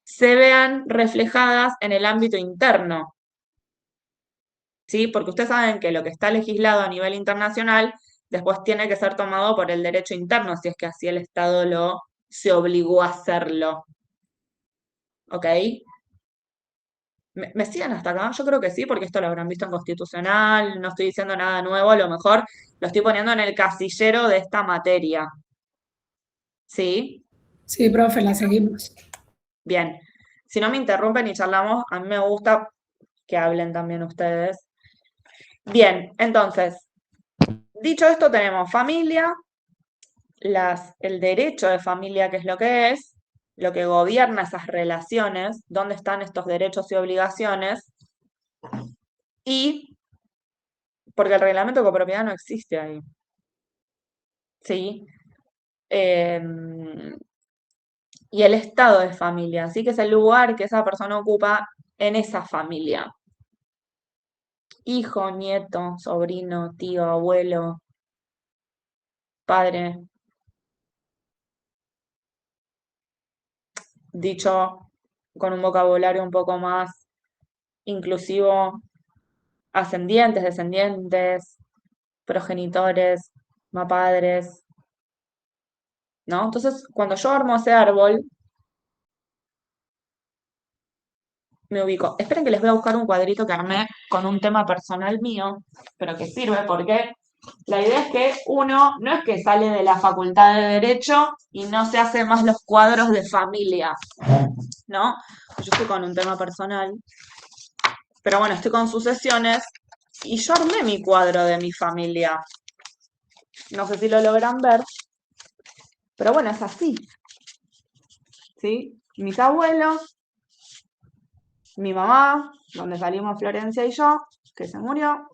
se vean reflejadas en el ámbito interno, ¿sí? Porque ustedes saben que lo que está legislado a nivel internacional después tiene que ser tomado por el derecho interno, si es que así el Estado lo se obligó a hacerlo. ¿Ok? ¿Me siguen hasta acá? Yo creo que sí, porque esto lo habrán visto en Constitucional, no estoy diciendo nada nuevo, a lo mejor lo estoy poniendo en el casillero de esta materia. ¿Sí? Sí, profe, la seguimos. Bien. Si no me interrumpen y charlamos, a mí me gusta que hablen también ustedes. Bien, entonces, dicho esto, tenemos familia, el derecho de familia, que es lo que gobierna esas relaciones, dónde están estos derechos y obligaciones, y porque el reglamento de copropiedad no existe ahí. ¿Sí? Y el estado de familia, ¿sí? Que es el lugar que esa persona ocupa en esa familia. Hijo, nieto, sobrino, tío, abuelo, padre. Dicho con un vocabulario un poco más inclusivo, ascendientes, descendientes, progenitores, padres, ¿no? Entonces, cuando yo armo ese árbol, me ubico. Esperen que les voy a buscar un cuadrito que armé con un tema personal mío, pero que sirve porque la idea es que uno no es que sale de la facultad de Derecho y no se hace más los cuadros de familia, ¿no? Yo estoy con un tema personal, pero bueno, estoy con sucesiones y yo armé mi cuadro de mi familia. No sé si lo logran ver, pero bueno, es así. ¿Sí? Mis abuelos, mi mamá, donde salimos Florencia y yo, que se murió,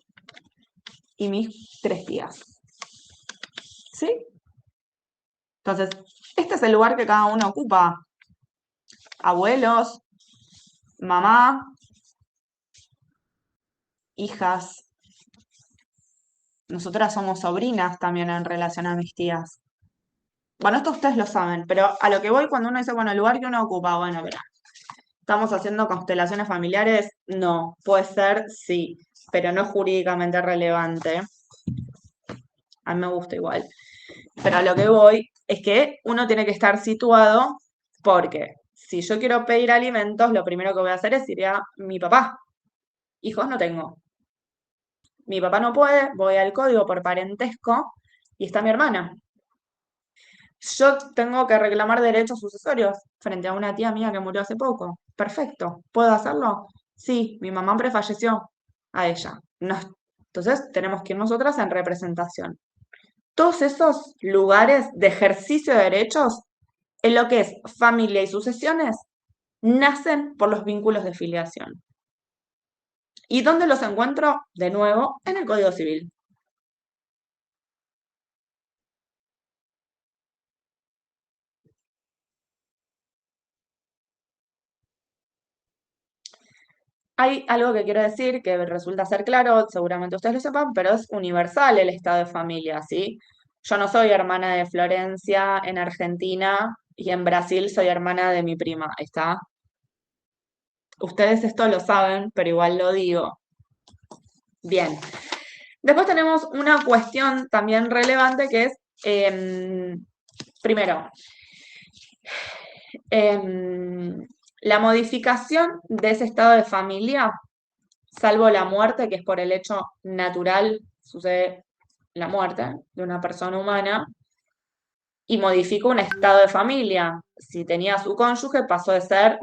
y mis 3 tías. ¿Sí? Entonces, este es el lugar que cada uno ocupa. Abuelos, mamá, hijas. Nosotras somos sobrinas también en relación a mis tías. Bueno, esto ustedes lo saben, pero a lo que voy cuando uno dice, bueno, el lugar que uno ocupa, bueno, verá. ¿Estamos haciendo constelaciones familiares? No, puede ser, sí, pero no es jurídicamente relevante. A mí me gusta igual. Pero a lo que voy es que uno tiene que estar situado porque si yo quiero pedir alimentos, lo primero que voy a hacer es ir a mi papá. Hijos no tengo. Mi papá no puede, voy al código por parentesco y está mi hermana. Yo tengo que reclamar derechos sucesorios frente a una tía mía que murió hace poco. Perfecto. ¿Puedo hacerlo? Sí, mi mamá prefalleció a ella. Entonces tenemos que ir nosotras en representación. Todos esos lugares de ejercicio de derechos, en lo que es familia y sucesiones, nacen por los vínculos de filiación. ¿Y dónde los encuentro? De nuevo, en el Código Civil. Hay algo que quiero decir que resulta ser claro, seguramente ustedes lo sepan, pero es universal el estado de familia, ¿sí? Yo no soy hermana de Florencia en Argentina y en Brasil soy hermana de mi prima, ¿ahí está? Ustedes esto lo saben, pero igual lo digo. Bien. Después tenemos una cuestión también relevante que es, primero, la modificación de ese estado de familia, salvo la muerte, que es por el hecho natural, sucede la muerte de una persona humana, y modifica un estado de familia. Si tenía a su cónyuge, pasó de ser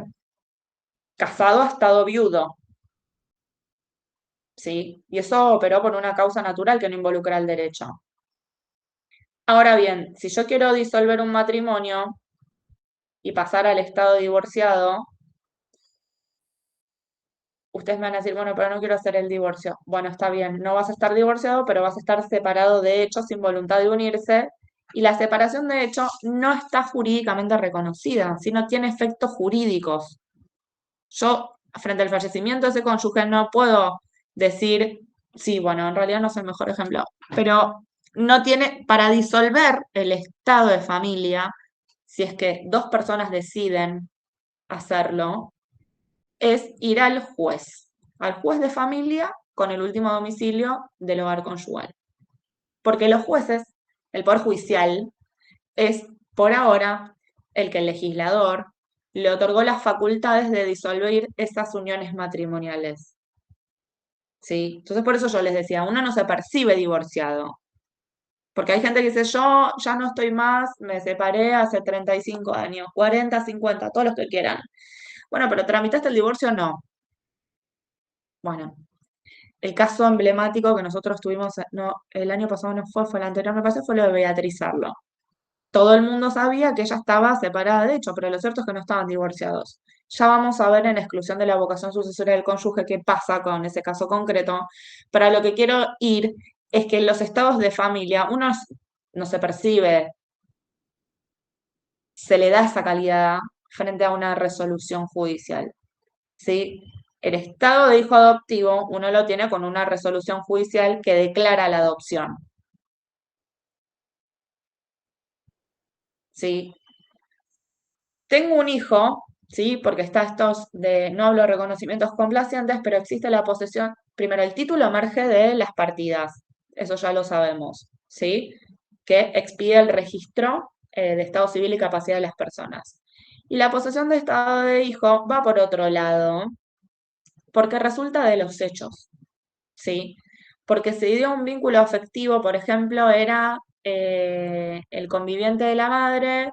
casado a estado viudo. ¿Sí? Y eso operó por una causa natural que no involucra el derecho. Ahora bien, si yo quiero disolver un matrimonio y pasar al estado divorciado, ustedes me van a decir, bueno, pero no quiero hacer el divorcio. Bueno, está bien, no vas a estar divorciado, pero vas a estar separado de hecho sin voluntad de unirse. Y la separación de hecho no está jurídicamente reconocida, sino tiene efectos jurídicos. Yo, frente al fallecimiento de ese cónyuge, no puedo decir, sí, bueno, en realidad no es el mejor ejemplo, pero no tiene, para disolver el estado de familia, si es que 2 personas deciden hacerlo, es ir al juez de familia con el último domicilio del hogar conyugal. Porque los jueces, el Poder Judicial, es por ahora el que el legislador le otorgó las facultades de disolver esas uniones matrimoniales. ¿Sí? Entonces por eso yo les decía, uno no se percibe divorciado. Porque hay gente que dice, yo ya no estoy más, me separé hace 35 años, 40, 50, todos los que quieran. Bueno, pero ¿tramitaste el divorcio o no? Bueno, el caso emblemático que nosotros tuvimos, no, el año pasado no fue el anterior, me parece, fue lo de Beatriz Arlo. Todo el mundo sabía que ella estaba separada, de hecho, pero lo cierto es que no estaban divorciados. Ya vamos a ver en exclusión de la vocación sucesoria del cónyuge qué pasa con ese caso concreto. Pero a lo que quiero ir es que en los estados de familia uno no se percibe, se le da esa calidad frente a una resolución judicial. ¿Sí? El estado de hijo adoptivo uno lo tiene con una resolución judicial que declara la adopción. ¿Sí? Tengo un hijo, ¿sí? Porque está estos de, no hablo de reconocimientos complacientes, pero existe la posesión, primero el título emerge de las partidas, eso ya lo sabemos, ¿sí? Que expide el registro de estado civil y capacidad de las personas. Y la posesión de estado de hijo va por otro lado, porque resulta de los hechos, ¿sí? Porque se dio un vínculo afectivo, por ejemplo, era el conviviente de la madre,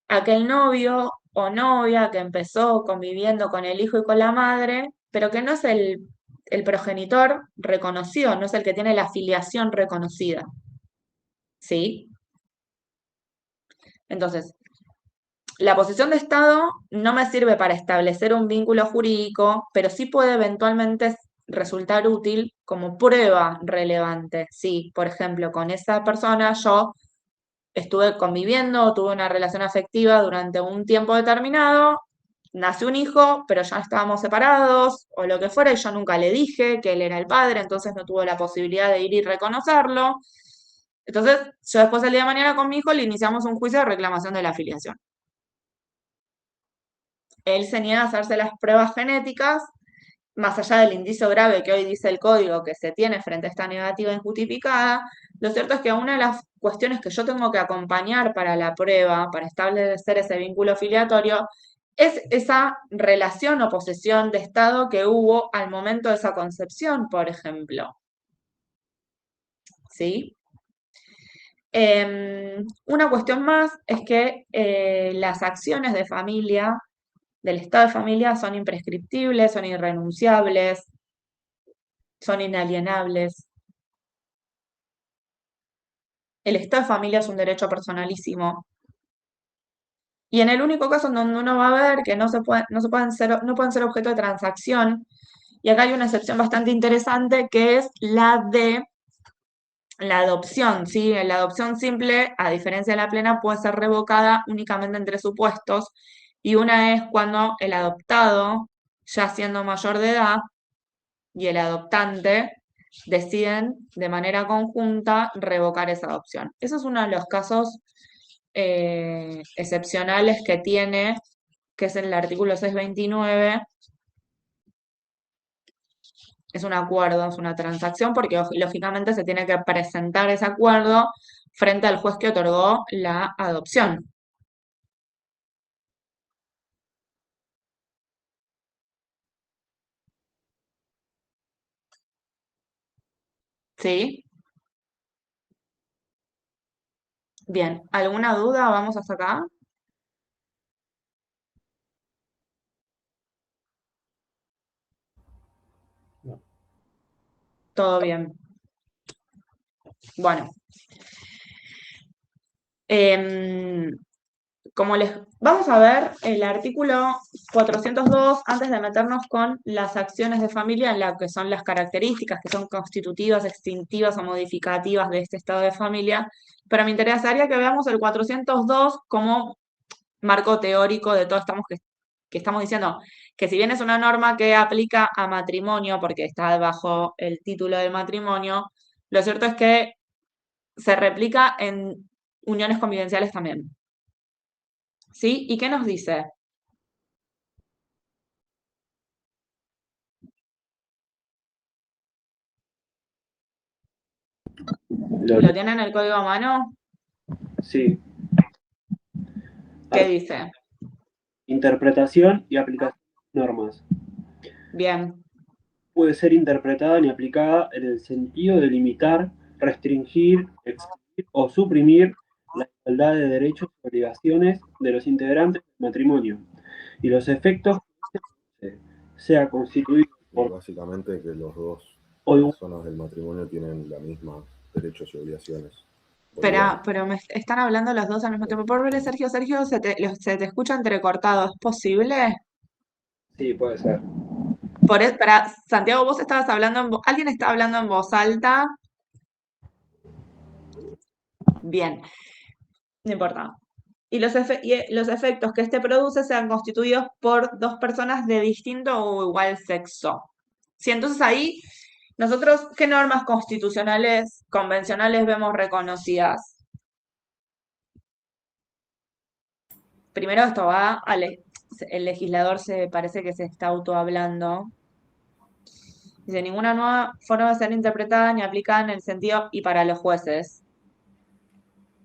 aquel novio o novia que empezó conviviendo con el hijo y con la madre, pero que no es el progenitor reconocido, no es el que tiene la filiación reconocida. ¿Sí? Entonces, la posesión de Estado no me sirve para establecer un vínculo jurídico, pero sí puede eventualmente resultar útil como prueba relevante. Sí, por ejemplo, con esa persona yo estuve conviviendo, tuve una relación afectiva durante un tiempo determinado, nació un hijo, pero ya estábamos separados o lo que fuera, y yo nunca le dije que él era el padre, entonces no tuve la posibilidad de ir y reconocerlo. Entonces, yo después el día de mañana con mi hijo le iniciamos un juicio de reclamación de la afiliación. Él se niega a hacerse las pruebas genéticas, más allá del indicio grave que hoy dice el código que se tiene frente a esta negativa injustificada. Lo cierto es que una de las cuestiones que yo tengo que acompañar para la prueba, para establecer ese vínculo filiatorio, es esa relación o posesión de Estado que hubo al momento de esa concepción, por ejemplo. ¿Sí? Una cuestión más es que las acciones de familia, del estado de familia, son imprescriptibles, son irrenunciables, son inalienables. El estado de familia es un derecho personalísimo. Y en el único caso en donde uno va a ver que no pueden ser objeto de transacción, y acá hay una excepción bastante interesante que es la de la adopción, ¿sí? La adopción simple, a diferencia de la plena, puede ser revocada únicamente en tres supuestos, y una es cuando el adoptado, ya siendo mayor de edad, y el adoptante deciden de manera conjunta revocar esa adopción. Eso es uno de los casos excepcionales que tiene, que es el artículo 629. Es un acuerdo, es una transacción, porque lógicamente se tiene que presentar ese acuerdo frente al juez que otorgó la adopción. ¿Sí? Bien, ¿alguna duda? Vamos hasta acá. Todo bien. Bueno. Como les vamos a ver el artículo 402 antes de meternos con las acciones de familia en la que son las características que son constitutivas, extintivas o modificativas de este estado de familia, pero me interesaría que veamos el 402 como marco teórico de todo que estamos diciendo, que si bien es una norma que aplica a matrimonio, porque está bajo el título de matrimonio, lo cierto es que se replica en uniones convivenciales también. ¿Sí? ¿Y qué nos dice? ¿Lo tienen el código a mano? Sí. ¿Qué dice? Interpretación y aplicación de normas. Bien, Puede ser interpretada ni aplicada en el sentido de limitar, restringir, excluir o suprimir la igualdad de derechos y obligaciones de los integrantes del matrimonio y los efectos que sea constituido por Básicamente que los dos o igual. personas del matrimonio tienen los mismos derechos y obligaciones. pero me están hablando los dos al mismo tiempo. Por ver, Sergio, se te escucha entrecortado, ¿es posible? Sí, puede ser. Para Santiago, vos estabas hablando ¿alguien está hablando en voz alta? Bien, no importa. Y los efectos que este produce sean constituidos por dos personas de distinto o igual sexo. Sí, entonces ahí nosotros, ¿qué normas constitucionales convencionales vemos reconocidas? Primero esto va el legislador se parece que se está autohablando. Dice, ninguna nueva forma va a ser interpretada ni aplicada en el sentido, y para los jueces,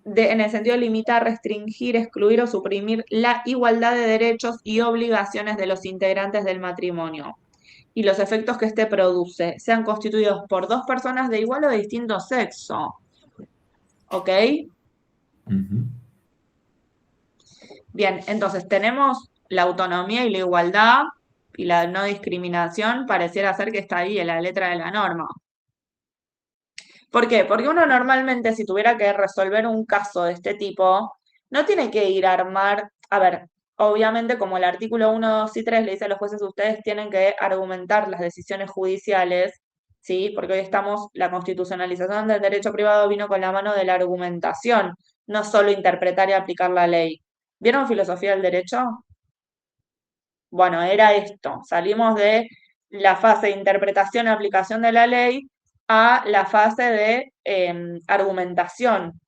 en el sentido de limitar, restringir, excluir o suprimir la igualdad de derechos y obligaciones de los integrantes del matrimonio. Y los efectos que éste produce sean constituidos por dos personas de igual o de distinto sexo. ¿Ok? Bien, entonces tenemos la autonomía y la igualdad y la no discriminación, pareciera ser que está ahí en la letra de la norma. ¿Por qué? Porque uno normalmente, si tuviera que resolver un caso de este tipo, no tiene que ir a armar, a ver, obviamente como el artículo 1, 2 y 3 le dice a los jueces, ustedes tienen que argumentar las decisiones judiciales, ¿sí? Porque hoy la constitucionalización del derecho privado vino con la mano de la argumentación, no solo interpretar y aplicar la ley. ¿Vieron filosofía del derecho? Bueno, era esto. Salimos de la fase de interpretación y aplicación de la ley a la fase de argumentación.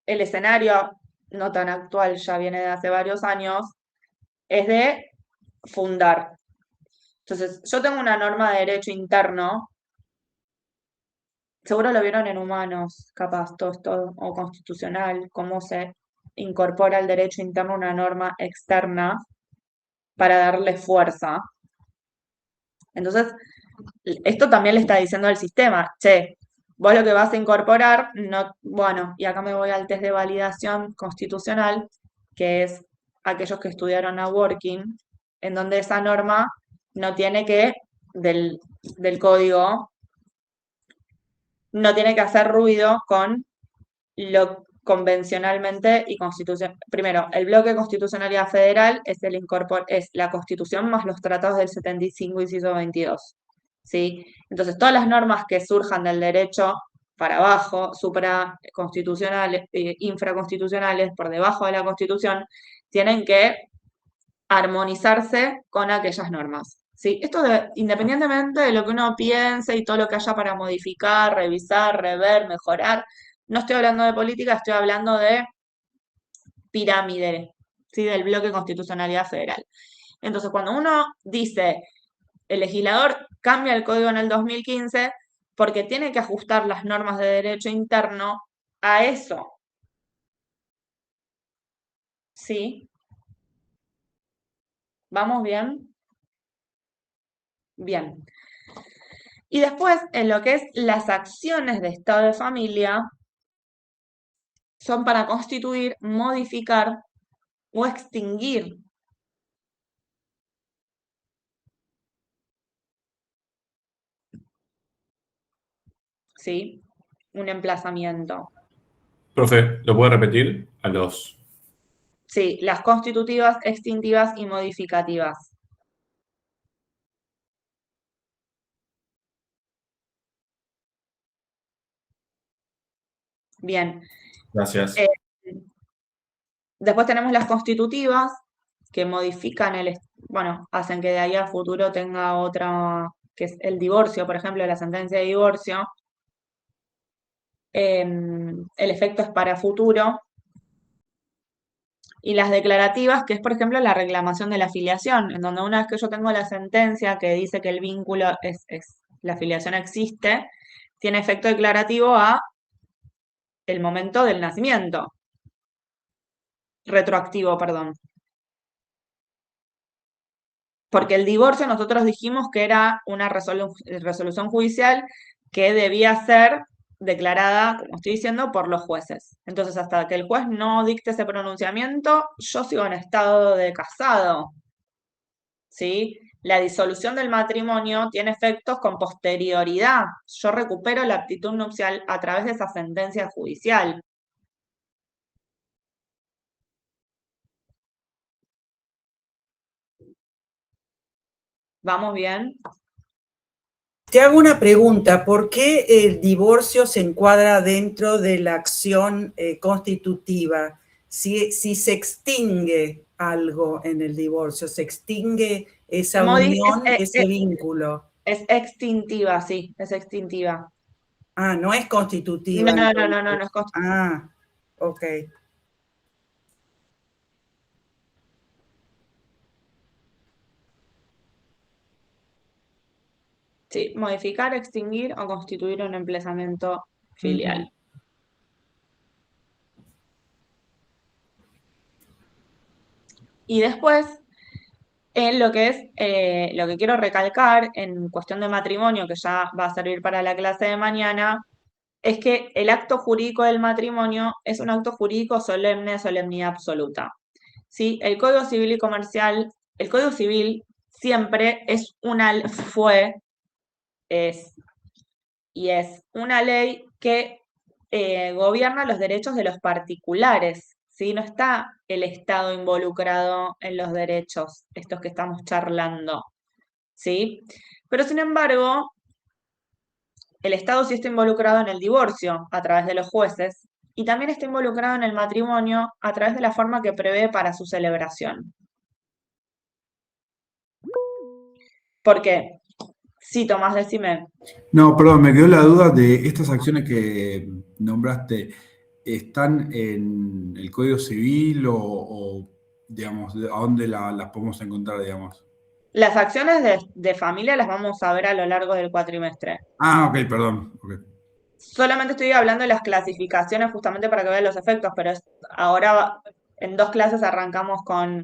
El escenario, no tan actual, ya viene de hace varios años, es de fundar. Entonces, yo tengo una norma de derecho interno, seguro lo vieron en humanos, capaz, todo esto, o constitucional, cómo se incorpora al derecho interno una norma externa para darle fuerza. Entonces, esto también le está diciendo al sistema, che, vos lo que vas a incorporar, no, bueno, y acá me voy al test de validación constitucional, que es aquellos que estudiaron a Working, en donde esa norma no tiene que, del código, no tiene que hacer ruido con lo convencionalmente y constitucional. Primero, el bloque de constitucionalidad federal es la Constitución más los tratados del 75 y inciso 22. ¿Sí? Entonces, todas las normas que surjan del derecho para abajo, supraconstitucionales, infraconstitucionales, por debajo de la Constitución, tienen que armonizarse con aquellas normas. ¿Sí? Esto independientemente de lo que uno piense y todo lo que haya para modificar, revisar, rever, mejorar, no estoy hablando de política, estoy hablando de pirámide, ¿sí? Del bloque de constitucionalidad federal. Entonces, cuando uno dice, el legislador cambia el código en el 2015 porque tiene que ajustar las normas de derecho interno a eso. ¿Sí? ¿Vamos bien? Bien. Y después, en lo que es las acciones de estado de familia, son para constituir, modificar o extinguir. ¿Sí? Un emplazamiento. Profe, ¿lo puede repetir a los... Sí, las constitutivas, extintivas y modificativas. Bien. Gracias. Después tenemos las constitutivas, que modifican bueno, hacen que de ahí a futuro tenga otra, que es el divorcio, por ejemplo, la sentencia de divorcio. El efecto es para futuro. Y las declarativas, que es, por ejemplo, la reclamación de la filiación, en donde una vez que yo tengo la sentencia que dice que el vínculo la filiación existe, tiene efecto declarativo a el momento del nacimiento. retroactivo, perdón. Porque el divorcio nosotros dijimos que era una resolución judicial que debía ser declarada, como estoy diciendo, por los jueces. Entonces, hasta que el juez no dicte ese pronunciamiento, yo sigo en estado de casado. ¿Sí? La disolución del matrimonio tiene efectos con posterioridad. Yo recupero la aptitud nupcial a través de esa sentencia judicial. ¿Vamos bien? Te hago una pregunta, ¿por qué el divorcio se encuadra dentro de la acción constitutiva? Si se extingue algo en el divorcio, se extingue esa unión, ese vínculo. Es extintiva, sí, es extintiva. Ah, no es constitutiva. No es constitutiva. Ah, ok. Sí, modificar, extinguir o constituir un emplazamiento filial. Y después, en lo que es, lo que quiero recalcar en cuestión de matrimonio, que ya va a servir para la clase de mañana, es que el acto jurídico del matrimonio es un acto jurídico solemne, de solemnidad absoluta. ¿Sí? El Código Civil y Comercial, el Código Civil siempre es una ley que gobierna los derechos de los particulares, ¿sí? No está el Estado involucrado en los derechos, estos que estamos charlando, ¿sí? Pero sin embargo, el Estado sí está involucrado en el divorcio a través de los jueces y también está involucrado en el matrimonio a través de la forma que prevé para su celebración. ¿Por qué? Sí, Tomás, decime. No, perdón, me quedó la duda de estas acciones que nombraste. ¿Están en el Código Civil o digamos, a dónde las podemos encontrar, digamos? Las acciones de familia las vamos a ver a lo largo del cuatrimestre. Ah, ok, perdón. Okay. Solamente estoy hablando de las clasificaciones justamente para que vean los efectos, pero ahora en 2 clases arrancamos con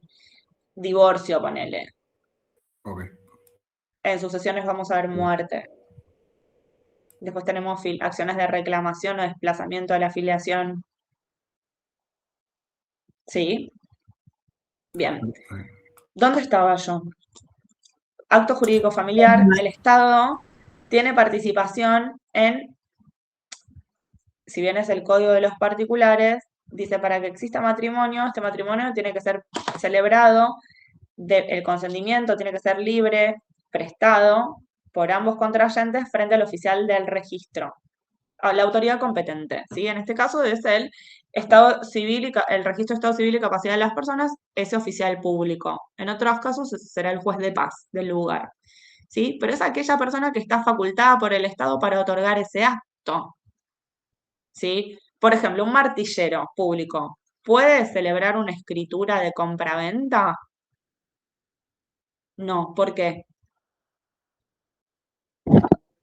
divorcio, ponele. Ok. En sucesiones vamos a ver muerte. Después tenemos acciones de reclamación o desplazamiento de la filiación. ¿Sí? Bien. ¿Dónde estaba yo? Acto jurídico familiar. El Estado tiene participación en, si bien es el código de los particulares, dice para que exista matrimonio, este matrimonio tiene que ser celebrado, el consentimiento tiene que ser libre, prestado por ambos contrayentes frente al oficial del registro, a la autoridad competente, ¿sí? En este caso es el Estado Civil, el registro de Estado Civil y Capacidad de las personas, ese oficial público. En otros casos será el juez de paz del lugar, ¿sí? Pero es aquella persona que está facultada por el Estado para otorgar ese acto, ¿sí? Por ejemplo, un martillero público, ¿puede celebrar una escritura de compraventa? No, ¿por qué?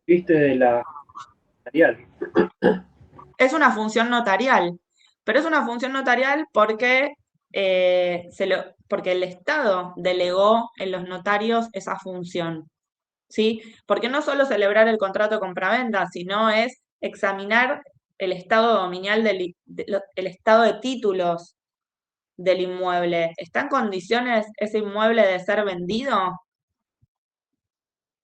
¿Viste de la notarial? Es una función notarial, pero es una función notarial porque, porque el Estado delegó en los notarios esa función, ¿sí? Porque no solo celebrar el contrato de compraventa, sino es examinar el estado dominial el estado de títulos del inmueble. ¿Está en condiciones ese inmueble de ser vendido?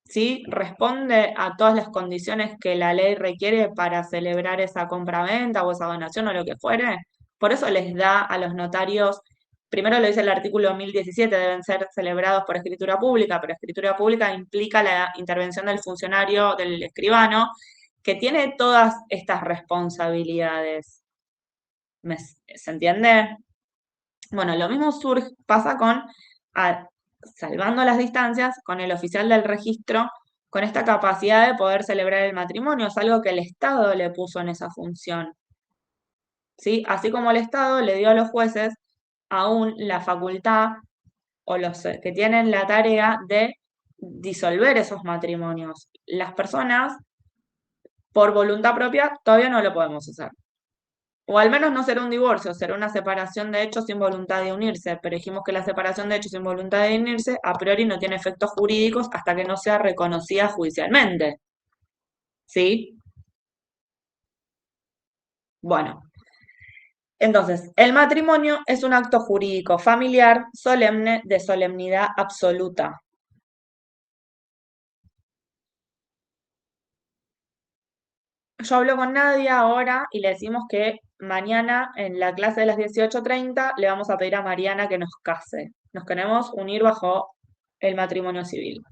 ¿Sí? ¿Responde a todas las condiciones que la ley requiere para celebrar esa compraventa o esa donación o lo que fuere? Por eso les da a los notarios, primero lo dice el artículo 1017, deben ser celebrados por escritura pública, pero escritura pública implica la intervención del funcionario, del escribano, que tiene todas estas responsabilidades. ¿Se entiende? Bueno, lo mismo pasa con, salvando las distancias, con el oficial del registro, con esta capacidad de poder celebrar el matrimonio. Es algo que el Estado le puso en esa función, ¿sí? Así como el Estado le dio a los jueces aún la facultad o los que tienen la tarea de disolver esos matrimonios. Las personas, por voluntad propia, todavía no lo podemos hacer. O al menos no será un divorcio, será una separación de hechos sin voluntad de unirse. Pero dijimos que la separación de hechos sin voluntad de unirse a priori no tiene efectos jurídicos hasta que no sea reconocida judicialmente. ¿Sí? Bueno, entonces, el matrimonio es un acto jurídico familiar solemne de solemnidad absoluta. Yo hablo con Nadia ahora y le decimos que mañana en la clase de las 18:30 le vamos a pedir a Mariana que nos case. Nos queremos unir bajo el matrimonio civil.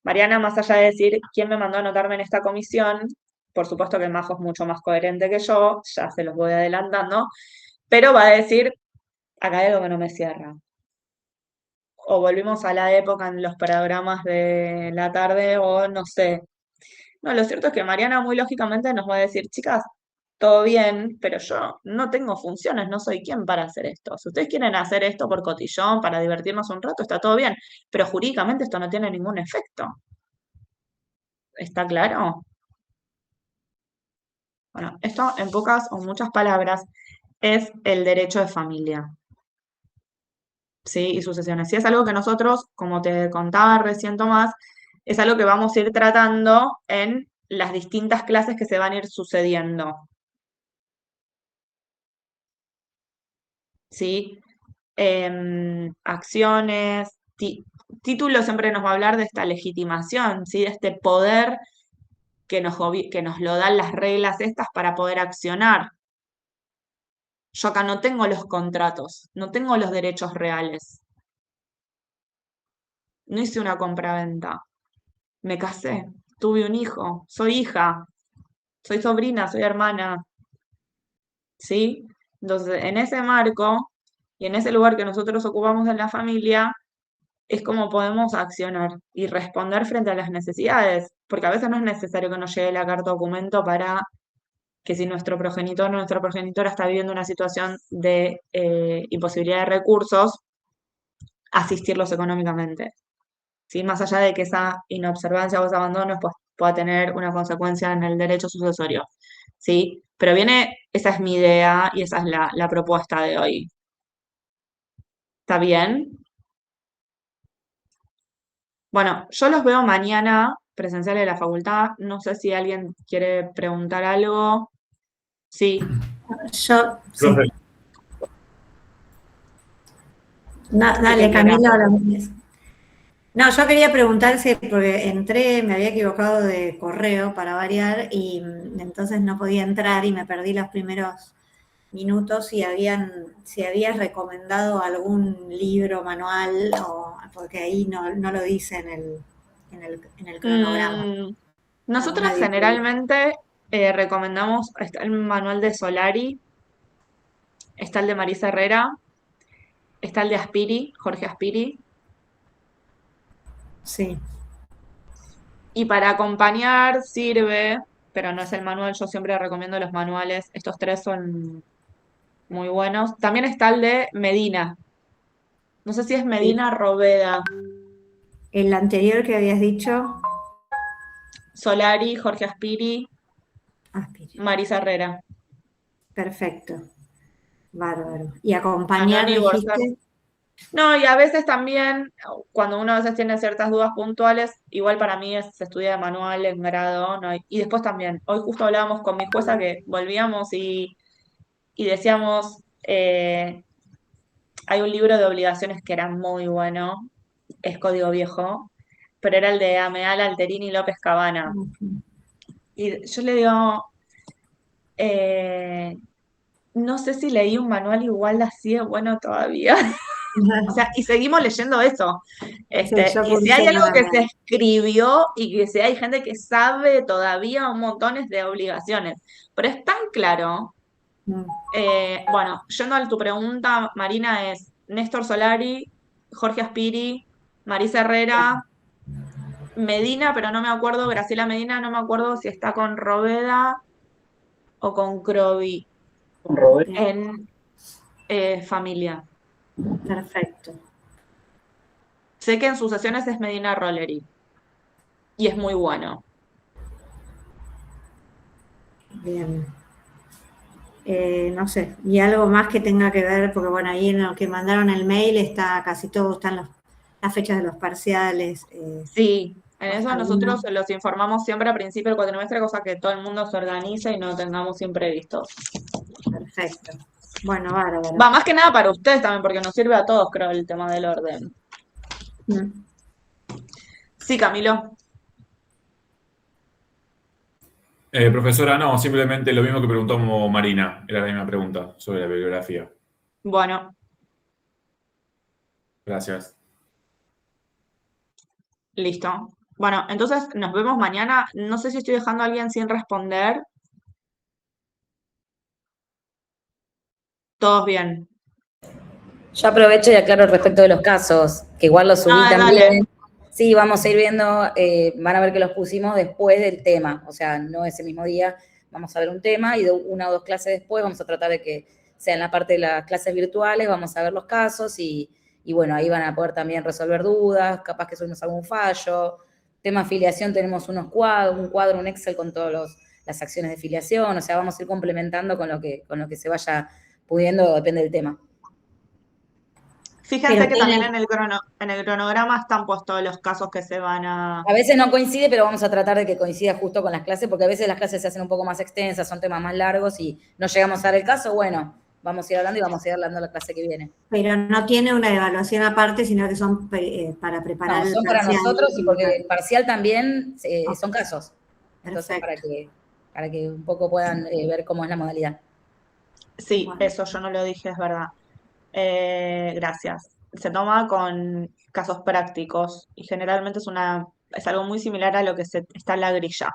Mariana, más allá de decir quién me mandó a anotarme en esta comisión, por supuesto que Majo es mucho más coherente que yo, ya se los voy adelantando, pero va a decir, acá hay algo que no me cierra. O volvimos a la época en los programas de la tarde, o no sé. No, lo cierto es que Mariana muy lógicamente nos va a decir, chicas, todo bien, pero yo no tengo funciones, no soy quien para hacer esto. Si ustedes quieren hacer esto por cotillón, para divertirnos un rato, está todo bien, pero jurídicamente esto no tiene ningún efecto. ¿Está claro? Bueno, esto en pocas o muchas palabras es el derecho de familia. ¿Sí? Y sucesiones. Si es algo que nosotros, como te contaba recién Tomás, es algo que vamos a ir tratando en las distintas clases que se van a ir sucediendo. ¿Sí? Acciones, título siempre nos va a hablar de esta legitimación, ¿sí? De este poder que nos lo dan las reglas estas para poder accionar. Yo acá no tengo los contratos, no tengo los derechos reales. No hice una compraventa. Me casé, tuve un hijo, soy hija, soy sobrina, soy hermana. ¿Sí? Entonces, en ese marco y en ese lugar que nosotros ocupamos en la familia, es como podemos accionar y responder frente a las necesidades, porque a veces no es necesario que nos llegue la carta documento para que si nuestro progenitor o nuestra progenitora está viviendo una situación de imposibilidad de recursos, asistirlos económicamente. ¿Sí? Más allá de que esa inobservancia o ese abandono pues, pueda tener una consecuencia en el derecho sucesorio. ¿Sí? Pero esa es mi idea y esa es la propuesta de hoy. ¿Está bien? Bueno, yo los veo mañana presenciales de la facultad. No sé si alguien quiere preguntar algo. Sí. Yo, sí. Profe, No, dale, Camilo. No, yo quería preguntar si, porque entré, me había equivocado de correo para variar y entonces no podía entrar y me perdí los primeros minutos si habías recomendado algún libro, manual, porque ahí no lo dice en el cronograma. Nosotras generalmente recomendamos, está el manual de Solari, está el de Marisa Herrera, está el de Aspiri, Jorge Aspiri. Sí. Y para acompañar sirve, pero no es el manual, yo siempre recomiendo los manuales, estos tres son muy buenos. También está el de Medina. No sé si es Medina Roveda. El anterior que habías dicho. Solari, Jorge Aspiri, Marisa Herrera. Perfecto. Bárbaro. ¿Y acompañar, dijiste? No, y a veces también, cuando uno a veces tiene ciertas dudas puntuales, igual para mí se estudia de manual en grado, ¿no? Y después también, hoy justo hablábamos con mi jueza que volvíamos y decíamos, hay un libro de obligaciones que era muy bueno, es Código Viejo, pero era el de Ameal Alterini y López Cabana. Y yo le digo, no sé si leí un manual igual así de bueno todavía. O sea, y seguimos leyendo eso. Y si hay algo que se escribió y que si hay gente que sabe todavía un montones de obligaciones, pero es tan claro. Bueno, yendo a tu pregunta, Marina, es Néstor Solari, Jorge Aspiri, Marisa Herrera, Medina, pero no me acuerdo, Graciela Medina, no me acuerdo si está con Roveda o con Crovi. Con Roveda. En familia. Perfecto. Sé que en sucesiones es Medina Rolleri. Y es muy bueno. Bien. no sé, y algo más que tenga que ver, porque bueno, ahí en lo que mandaron el mail está casi todo, están las fechas de los parciales. Sí, en eso nosotros los informamos siempre a principio del cuatrimestre, cosa que todo el mundo se organice y no tengamos imprevistos. Perfecto. Bueno, bárbaro. Va, más que nada para ustedes también, porque nos sirve a todos, creo, el tema del orden. Sí, Camilo. Profesora, no, simplemente lo mismo que preguntó Marina, era la misma pregunta sobre la bibliografía. Bueno, Gracias. listo. Bueno, entonces nos vemos mañana. No sé si estoy dejando a alguien sin responder. Todos bien. Yo aprovecho y aclaro respecto de los casos, que igual los subí también. Dale. Sí, vamos a ir viendo, van a ver que los pusimos después del tema, o sea, no ese mismo día. Vamos a ver un tema y de una o dos clases después vamos a tratar de que sea en la parte de las clases virtuales, vamos a ver los casos y bueno, ahí van a poder también resolver dudas, capaz que subimos algún fallo. Tema afiliación, tenemos un cuadro, un Excel con todas las acciones de afiliación, o sea, vamos a ir complementando con lo que se vaya pudiendo, depende del tema. Fíjense que también en el cronograma están puestos los casos que se van a... A veces no coincide, pero vamos a tratar de que coincida justo con las clases, porque a veces las clases se hacen un poco más extensas, son temas más largos y no llegamos a dar el caso, bueno, vamos a ir hablando y vamos a ir hablando la clase que viene. Pero no tiene una evaluación aparte, sino que son para preparar no, el son para parcial. nosotros y porque el parcial también son casos. Entonces, para que un poco puedan ver cómo es la modalidad. Sí, eso yo no lo dije, es verdad. Gracias. Se toma con casos prácticos y generalmente es algo muy similar a lo que está en la grilla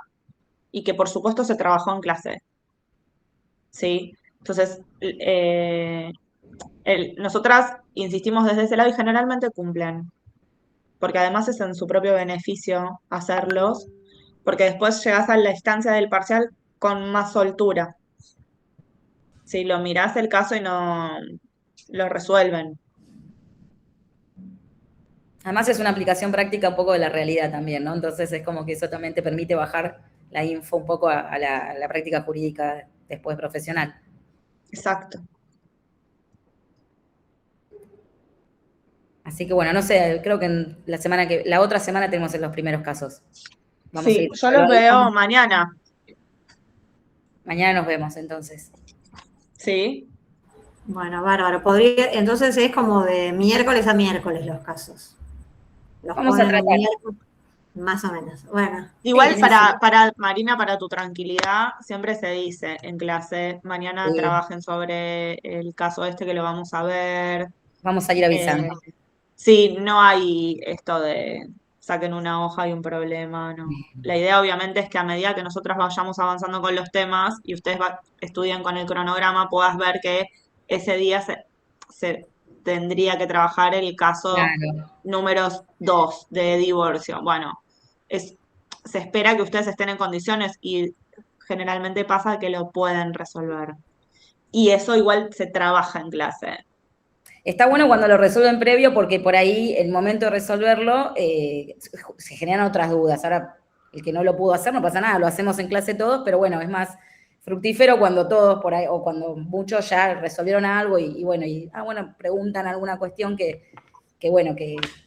y que por supuesto se trabajó en clase. ¿Sí? Entonces, nosotras insistimos desde ese lado y generalmente cumplen, porque además es en su propio beneficio hacerlos, porque después llegas a la instancia del parcial con más soltura. Si lo mirás el caso y no lo resuelven. Además es una aplicación práctica un poco de la realidad también, ¿no? Entonces es como que eso también te permite bajar la info un poco a la práctica jurídica después profesional. Exacto. Así que bueno, no sé, creo que la otra semana tenemos los primeros casos. Sí, yo los veo mañana. Mañana nos vemos entonces. Sí. Bueno, bárbaro. Entonces es como de miércoles a miércoles los casos. Vamos a tratar. Más o menos. Bueno. Igual para Marina, para tu tranquilidad, siempre se dice en clase, mañana trabajen sobre el caso este que lo vamos a ver. Vamos a ir avisando. Sí, no hay esto de saquen una hoja y un problema, no. La idea obviamente es que a medida que nosotros vayamos avanzando con los temas y ustedes estudien con el cronograma, puedas ver que ese día se tendría que trabajar el caso número 2 de divorcio. Bueno, se espera que ustedes estén en condiciones y generalmente pasa que lo pueden resolver. Y eso igual se trabaja en clase. Está bueno cuando lo resuelven previo porque por ahí, el momento de resolverlo, se generan otras dudas. Ahora, el que no lo pudo hacer no pasa nada, lo hacemos en clase todos, pero bueno, es más fructífero cuando todos por ahí, o cuando muchos ya resolvieron algo y preguntan alguna cuestión que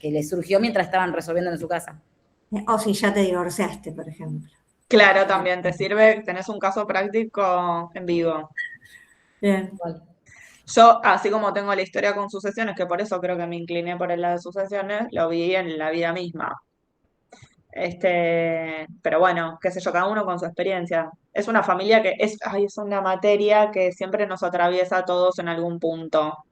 les surgió mientras estaban resolviendo en su casa. O si ya te divorciaste, por ejemplo. Claro, también te sirve, tenés un caso práctico en vivo. Bien. Yo, así como tengo la historia con sucesiones, que por eso creo que me incliné por el lado de sucesiones, lo vi en la vida misma. Pero bueno, qué sé yo, cada uno con su experiencia. Es una familia que es una materia que siempre nos atraviesa a todos en algún punto.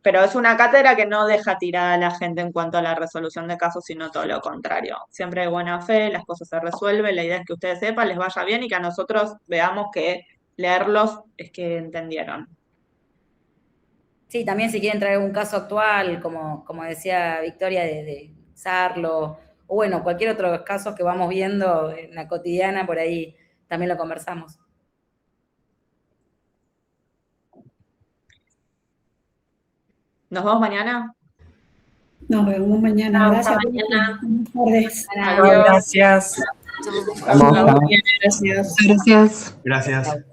Pero es una cátedra que no deja tirada a la gente en cuanto a la resolución de casos, sino todo lo contrario. Siempre hay buena fe, las cosas se resuelven, la idea es que ustedes sepan, les vaya bien y que a nosotros veamos que leerlos es que entendieron. Sí, también si quieren traer un caso actual, como decía Victoria, de Sarlo, o bueno, cualquier otro caso que vamos viendo en la cotidiana, por ahí también lo conversamos. ¿Nos vemos mañana? Nos vemos mañana. Gracias. Mañana. Buenas tardes. Adiós. Gracias. Vamos. Gracias. Gracias. Gracias.